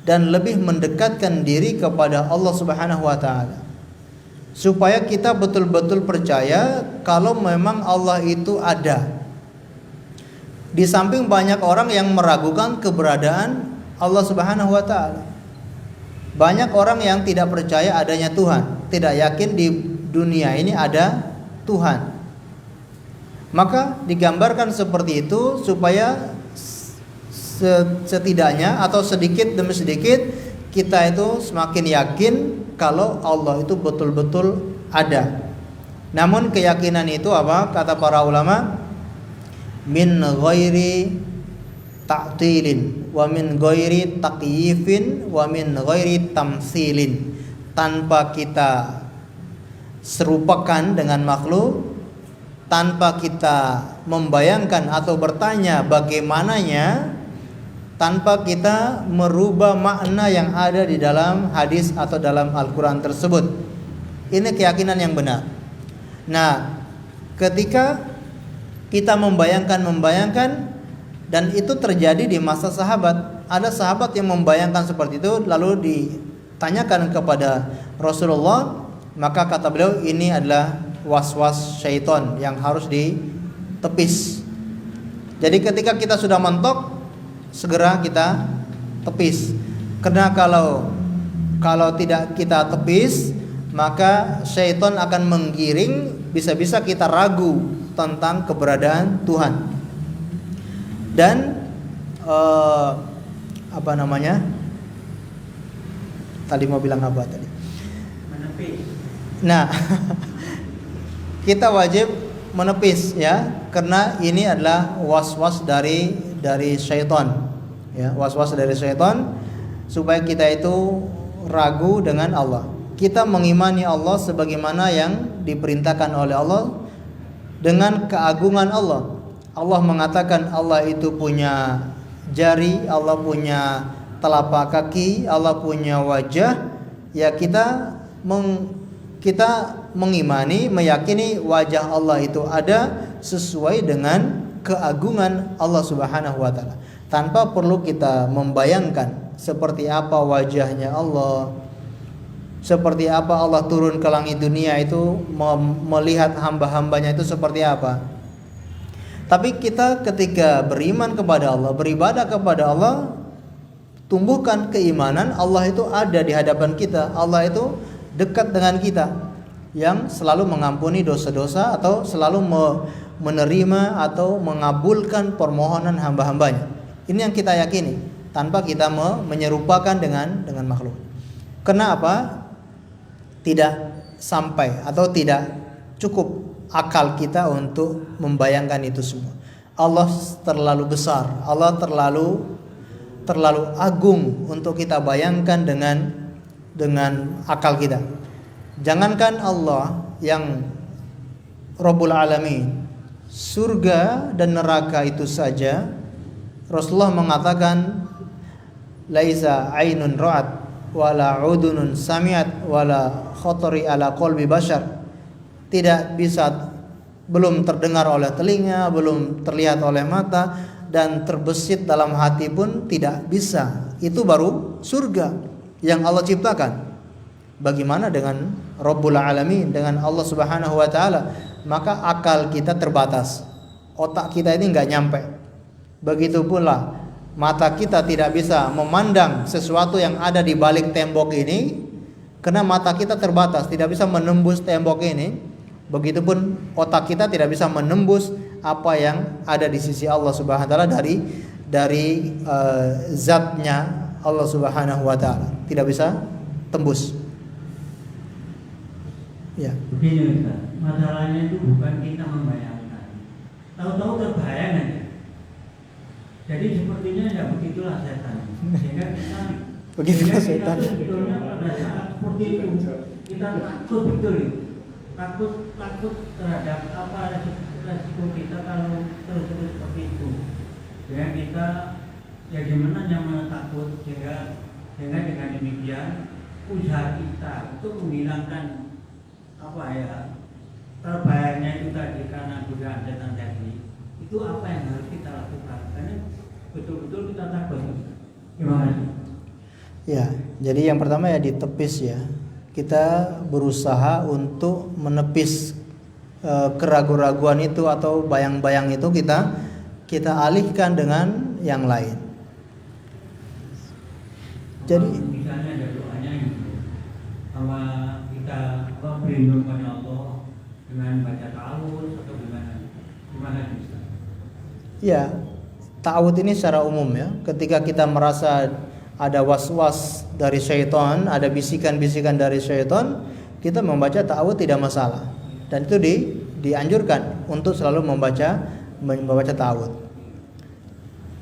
dan lebih mendekatkan diri kepada Allah Subhanahu wa taala. Supaya kita betul-betul percaya kalau memang Allah itu ada. Di samping banyak orang yang meragukan keberadaan Allah Subhanahu wa taala. Banyak orang yang tidak percaya adanya Tuhan, tidak yakin di dunia ini ada Tuhan. Maka digambarkan seperti itu supaya setidaknya atau sedikit demi sedikit kita itu semakin yakin kalau Allah itu betul-betul ada. Namun keyakinan itu apa? Kata para ulama, min ghairi ta'tilin wa min ghairi taqyifin wa min ghairi tamtsilin, tanpa kita serupakan dengan makhluk, tanpa kita membayangkan atau bertanya bagaimananya, tanpa kita merubah makna yang ada di dalam hadis atau dalam Al-Quran tersebut. Ini keyakinan yang benar. Nah, ketika kita membayangkan dan itu terjadi di masa sahabat. Ada sahabat yang membayangkan seperti itu lalu ditanyakan kepada Rasulullah, maka kata beliau ini adalah was-was syaitan yang harus ditepis. Jadi ketika kita sudah mentok, segera kita tepis. Karena kalau tidak kita tepis, maka syaitan akan menggiring, bisa-bisa kita ragu tentang keberadaan Tuhan. Dan tadi mau bilang apa tadi? Menepis. Nah, kita wajib menepis ya, karena ini adalah was-was dari syaitan. Ya, was-was dari syaitan supaya kita itu ragu dengan Allah. Kita mengimani Allah sebagaimana yang diperintahkan oleh Allah dengan keagungan Allah. Allah mengatakan Allah itu punya jari, Allah punya telapak kaki, Allah punya wajah. Ya kita mengimani, meyakini wajah Allah itu ada sesuai dengan keagungan Allah Subhanahu wa taala. tanpa perlu kita membayangkan seperti apa wajahnya Allah, seperti apa Allah turun ke langit dunia itu melihat hamba-hambanya itu seperti apa. Tapi kita ketika beriman kepada Allah, beribadah kepada Allah, tumbuhkan keimanan Allah itu ada di hadapan kita, Allah itu dekat dengan kita, yang selalu mengampuni dosa-dosa atau selalu menerima atau mengabulkan permohonan hamba-hambanya. Ini yang kita yakini tanpa kita menyerupakan dengan makhluk. Kenapa? Tidak sampai atau tidak cukup akal kita untuk membayangkan itu semua. Allah terlalu besar, Allah terlalu agung untuk kita bayangkan dengan akal kita. Jangankan Allah yang Rabbul Alamin, surga dan neraka itu saja Rasulullah mengatakan laisa ainun ra'at wala udunun sami'at wala khatari ala qalbi bashar. Tidak bisa, belum terdengar oleh telinga, belum terlihat oleh mata, dan terbesit dalam hati pun tidak bisa. Itu baru surga yang Allah ciptakan. Bagaimana dengan Rabbul Alamin, dengan Allah Subhanahu wa taala? Maka akal kita terbatas. Otak kita ini enggak nyampe. Begitu pula mata kita tidak bisa memandang sesuatu yang ada di balik tembok ini karena mata kita terbatas, tidak bisa menembus tembok ini. Begitupun otak kita tidak bisa menembus apa yang ada di sisi Allah Subhanahu wa taala dari zatnya Allah Subhanahu wa taala. Tidak bisa tembus. Ya. Begini Ustaz, masalahnya itu bukan kita membayangkan, tahu-tahu terbayang aja. Jadi sepertinya ya begitulah setan. Sehingga Begitulah setan. Sebetulnya pada saat seperti itu kita takut betul, takut terhadap apa resiko kita kalau terus seperti itu. Ya kita ya gimana yang takut sehingga dengan demikian usaha kita untuk menghilangkan terbayangnya itu tadi karena godaan setan tadi, itu apa yang harus kita lakukan? Karena betul-betul kita takut. Gimana? Ya, jadi yang pertama ya ditepis ya. Kita berusaha untuk menepis keraguan-raguan itu atau bayang-bayang itu kita alihkan dengan yang lain. Jadi misalnya ada doanya gitu, sama kita berlindung pada Allah dengan baca ta'awudz atau gimana bisa? Ya, ta'awudz ini secara umum ya. Ketika kita merasa ada was-was dari syaitan, ada bisikan-bisikan dari syaitan, kita membaca ta'awudz tidak masalah. Dan itu dianjurkan untuk selalu membaca ta'awudz.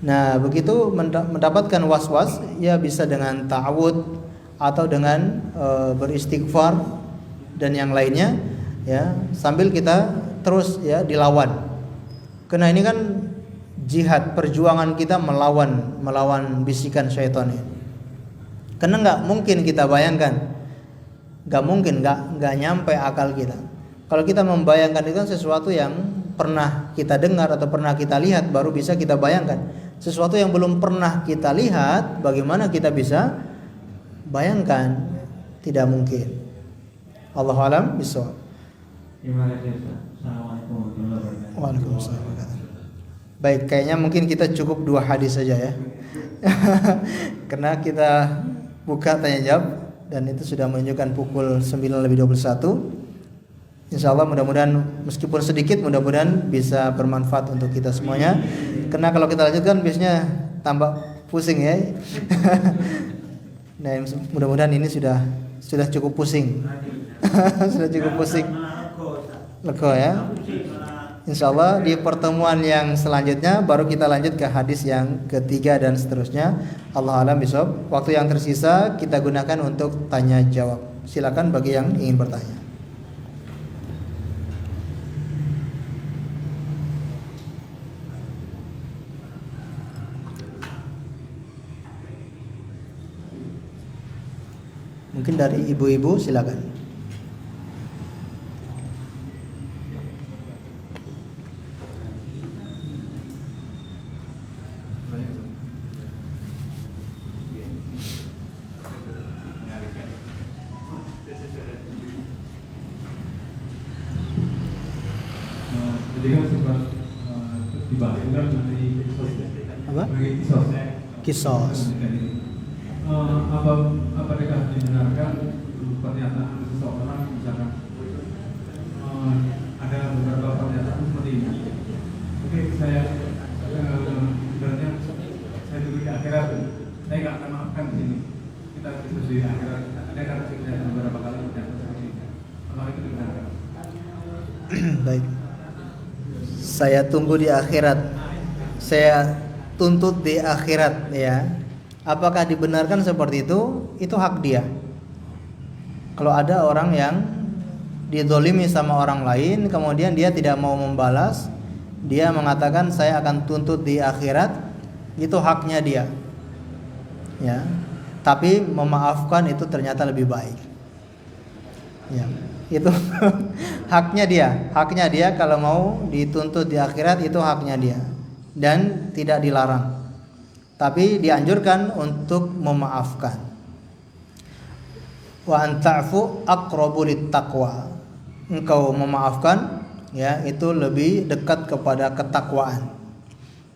Nah, begitu mendapatkan was-was, ya bisa dengan ta'awudz atau dengan beristighfar dan yang lainnya ya, sambil kita terus ya dilawan. Karena ini kan jihad, perjuangan kita melawan bisikan syaitan ini. Karena nggak mungkin kita bayangkan, nggak nyampe akal kita. Kalau kita membayangkan itu kan sesuatu yang pernah kita dengar atau pernah kita lihat, baru bisa kita bayangkan. Sesuatu yang belum pernah kita lihat, bagaimana kita bisa bayangkan? Tidak mungkin. Allahu a'lam bishawab. Terima kasih Ustaz. Assalamualaikum warahmatullahi wabarakatuh. Waalaikumsalam. Baik, kayaknya mungkin kita cukup 2 hadis saja ya. Karena kita buka tanya jawab dan itu sudah menunjukkan pukul 9:21. Insyaallah mudah-mudahan meskipun sedikit, mudah-mudahan bisa bermanfaat untuk kita semuanya. Karena kalau kita lanjutkan biasanya tambah pusing ya. Nah, mudah-mudahan ini sudah cukup pusing. Sudah cukup pusing. Lega ya. Insyaallah di pertemuan yang selanjutnya baru kita lanjut ke hadis yang ketiga dan seterusnya. Allah alam bishawab. Waktu yang tersisa kita gunakan untuk tanya jawab. Silakan bagi yang ingin bertanya. Mungkin dari ibu-ibu silakan. juga mengenai Apa? Kisos. Apakah dibenarkan pernyataan seseorang misalkan ada beberapa pernyataan seperti ini. Oke, saya sebenarnya saya dulu di akhirat, saya nggak akan maafkan di sini. Kita diskusi di akhirat. Ada kata pernyataan beberapa kali pernyataan seperti ini. Apakah itu dibenarkan? Baik. Saya tunggu di akhirat. Saya tuntut di akhirat, ya. Apakah dibenarkan seperti itu? Itu hak dia. Kalau ada orang yang dizolimi sama orang lain, kemudian dia tidak mau membalas, dia mengatakan saya akan tuntut di akhirat, itu haknya dia. Ya. Tapi memaafkan itu ternyata lebih baik. Ya. Itu haknya dia kalau mau dituntut di akhirat, itu haknya dia dan tidak dilarang, tapi dianjurkan untuk memaafkan. Wa anta'fu aqrabu littaqwa, engkau memaafkan, ya, itu lebih dekat kepada ketakwaan.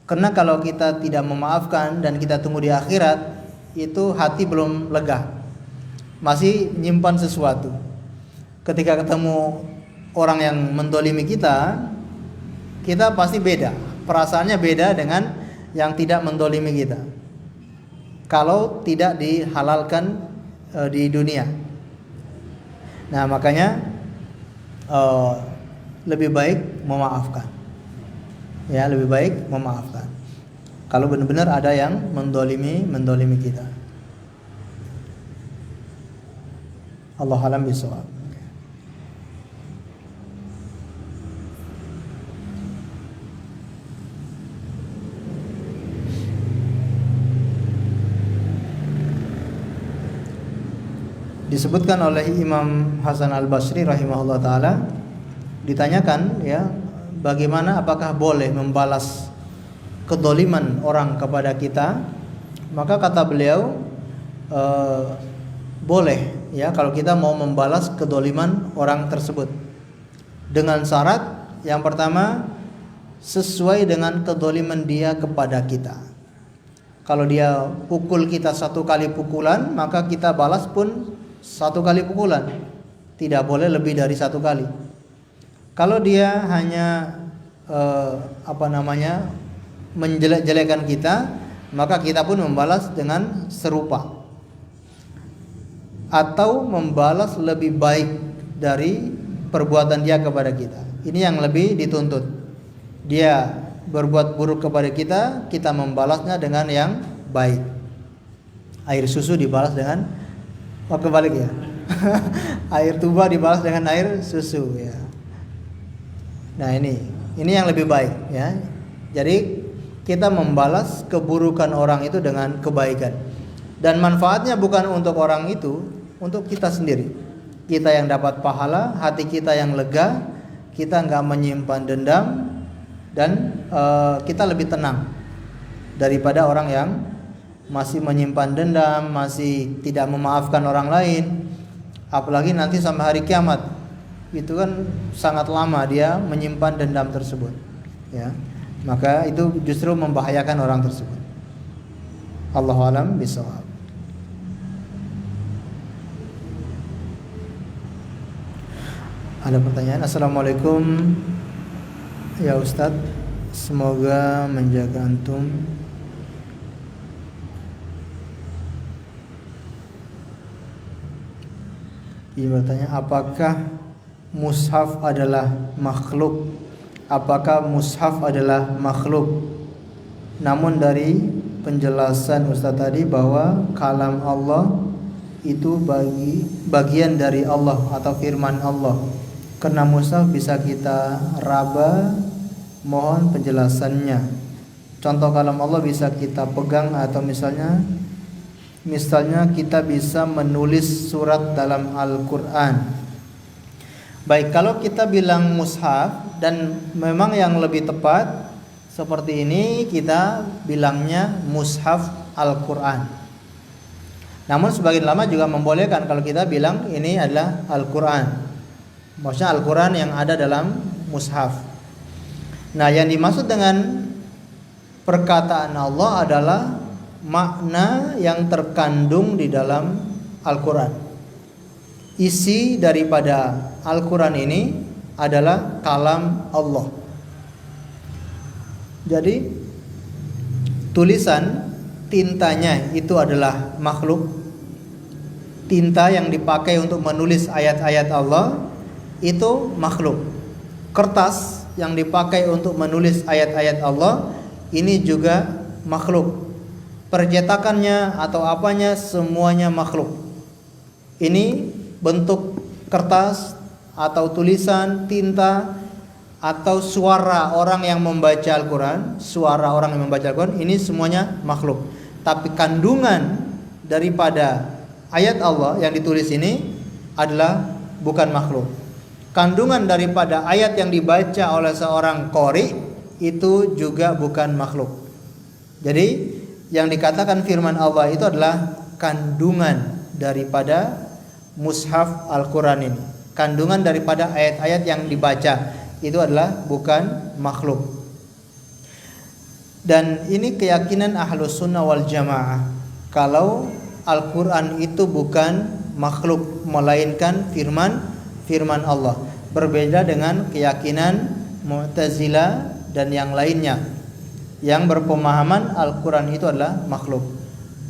Karena kalau kita tidak memaafkan dan kita tunggu di akhirat, itu hati belum lega, masih nyimpan sesuatu. Ketika ketemu orang yang mendolimi kita, kita pasti beda, perasaannya beda dengan yang tidak mendolimi kita. Kalau tidak dihalalkan di dunia, nah makanya lebih baik memaafkan. Ya, lebih baik memaafkan. Kalau benar-benar ada yang mendolimi kita. Allah alam bisawab. Disebutkan oleh Imam Hasan Al-Basri rahimahullah ta'ala, ditanyakan, ya, bagaimana, apakah boleh membalas kedoliman orang kepada kita? Maka kata beliau, boleh, ya, kalau kita mau membalas kedoliman orang tersebut, dengan syarat yang pertama, sesuai dengan kedoliman dia kepada kita. Kalau dia pukul kita 1 kali pukulan, maka kita balas pun 1 kali pukulan, tidak boleh lebih dari 1 kali. Kalau dia hanya menjelek-jelekan kita, maka kita pun membalas dengan serupa, atau membalas lebih baik dari perbuatan dia kepada kita. Ini yang lebih dituntut. Dia berbuat buruk kepada kita, kita membalasnya dengan yang baik. Air susu dibalas dengan kebalik, ya. Air tuba dibalas dengan air susu, ya. Nah, ini yang lebih baik, ya. Jadi kita membalas keburukan orang itu dengan kebaikan. Dan manfaatnya bukan untuk orang itu, untuk kita sendiri. Kita yang dapat pahala, hati kita yang lega, kita enggak menyimpan dendam, dan kita lebih tenang daripada orang yang masih menyimpan dendam, masih tidak memaafkan orang lain. Apalagi nanti sampai hari kiamat, itu kan sangat lama dia menyimpan dendam tersebut, ya. Maka itu justru membahayakan orang tersebut. Allahu a'lam bishawab. Ada pertanyaan? Assalamualaikum ya Ustadz, semoga menjaga antum. Ia bertanya, apakah mushaf adalah makhluk? Apakah mushaf adalah makhluk? Namun dari penjelasan Ustaz tadi bahwa kalam Allah itu bagian dari Allah atau firman Allah. Karena mushaf bisa kita raba, mohon penjelasannya. Contoh kalam Allah bisa kita pegang, atau misalnya kita bisa menulis surat dalam Al-Quran. Baik, kalau kita bilang mushaf, dan memang yang lebih tepat seperti ini, kita bilangnya mushaf Al-Quran. Namun sebagian ulama juga membolehkan kalau kita bilang ini adalah Al-Quran, maksudnya Al-Quran yang ada dalam mushaf. Nah, yang dimaksud dengan perkataan Allah adalah makna yang terkandung di dalam Al-Quran. Isi daripada Al-Quran ini adalah kalam Allah. Jadi tulisan tintanya itu adalah makhluk. Tinta yang dipakai untuk menulis ayat-ayat Allah itu makhluk. Kertas yang dipakai untuk menulis ayat-ayat Allah ini juga makhluk. Percetakannya atau apanya semuanya makhluk. Ini bentuk kertas atau tulisan, tinta, atau suara orang yang membaca Al-Quran. Suara orang yang membaca Al-Quran ini semuanya makhluk. Tapi kandungan daripada ayat Allah yang ditulis ini adalah bukan makhluk. Kandungan daripada ayat yang dibaca oleh seorang qori itu juga bukan makhluk. Jadi yang dikatakan firman Allah itu adalah kandungan daripada mushaf Al-Quran ini. Kandungan daripada ayat-ayat yang dibaca itu adalah bukan makhluk. Dan ini keyakinan Ahlus Sunnah wal Jamaah, kalau Al-Quran itu bukan makhluk melainkan firman Allah. Berbeda dengan keyakinan Mu'tazilah dan yang lainnya yang berpemahaman Al-Quran itu adalah makhluk.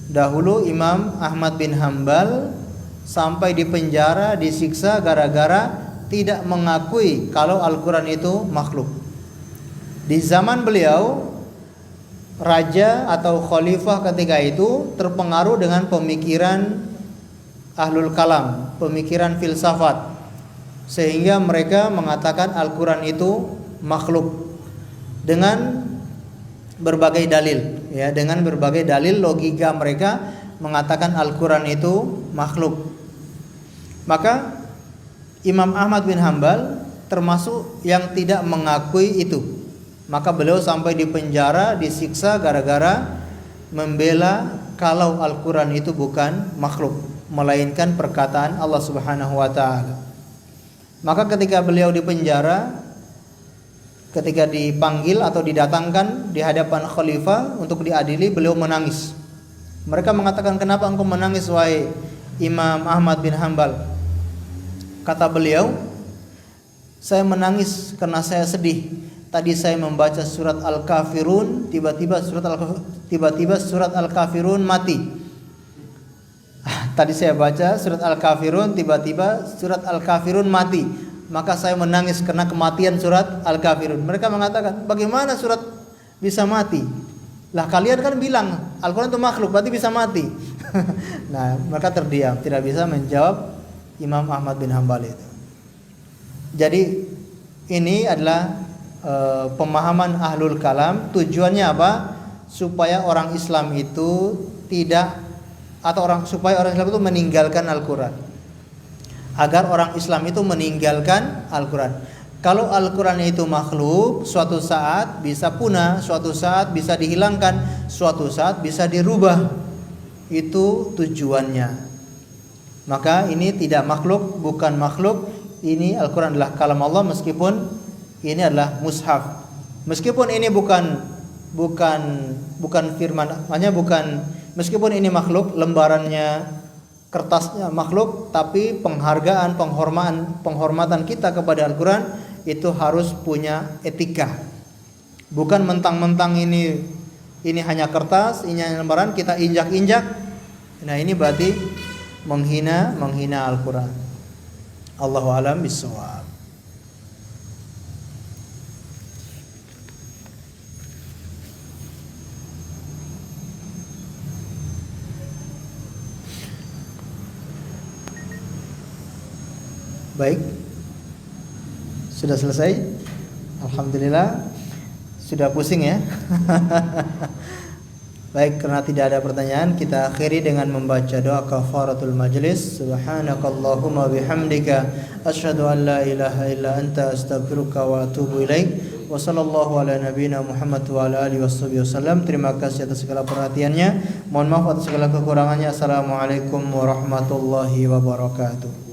Dahulu Imam Ahmad bin Hanbal sampai di penjara, disiksa gara-gara tidak mengakui kalau Al-Quran itu makhluk. Di zaman beliau, raja atau khalifah ketika itu terpengaruh dengan pemikiran ahlul kalam, pemikiran filsafat, sehingga mereka mengatakan Al-Quran itu makhluk dengan berbagai dalil, ya, dengan berbagai dalil logika mereka mengatakan Al-Quran itu makhluk. Maka Imam Ahmad bin Hanbal termasuk yang tidak mengakui itu. Maka beliau sampai di penjara, disiksa gara-gara membela kalau Al-Quran itu bukan makhluk, melainkan perkataan Allah Subhanahu wa ta'ala. Maka ketika beliau di penjara, ketika dipanggil atau didatangkan di hadapan khalifah untuk diadili, beliau menangis. Mereka mengatakan, kenapa engkau menangis wahai Imam Ahmad bin Hanbal? Kata beliau, saya menangis karena saya sedih. Tadi saya membaca surat Al-Kafirun, tiba-tiba surat Al-Kafirun mati. Tadi saya baca surat Al-Kafirun, tiba-tiba surat Al-Kafirun mati. Maka saya menangis karena kematian surat Al-Kafirun. Mereka mengatakan, bagaimana surat bisa mati? Lah kalian kan bilang Al-Quran itu makhluk, berarti bisa mati. Nah, mereka terdiam, tidak bisa menjawab Imam Ahmad bin Hanbal itu. Jadi ini adalah pemahaman ahlul kalam. Tujuannya apa? Supaya orang Islam itu supaya orang Islam itu meninggalkan Al-Quran. Agar orang Islam itu meninggalkan Al-Quran. Kalau Al-Quran itu makhluk, suatu saat bisa punah, suatu saat bisa dihilangkan, suatu saat bisa dirubah. Itu tujuannya. Maka ini tidak makhluk, bukan makhluk. Ini Al-Quran adalah kalam Allah, meskipun ini adalah mushaf. Meskipun ini bukan firman, maknanya bukan, meskipun ini makhluk, lembarannya, kertasnya makhluk, tapi penghargaan, penghormatan kita kepada Al-Quran itu harus punya etika. Bukan mentang-mentang ini hanya kertas, ini hanya lembaran, kita injak-injak. Nah, ini berarti menghina Al-Quran. Allahu a'lam bishawab. Baik, sudah selesai. Alhamdulillah. Sudah pusing ya. Baik, karena tidak ada pertanyaan, kita akhiri dengan membaca doa kafaratul majlis. Subhanakallahumma bihamdika asyhadu an la ilaha illa anta astaghfiruka wa atubu ilaik. Wa sallallahu ala nabiyyina Muhammad wa ala alihi wasallam. Terima kasih atas segala perhatiannya. Mohon maaf atas segala kekurangannya. Assalamualaikum warahmatullahi wabarakatuh.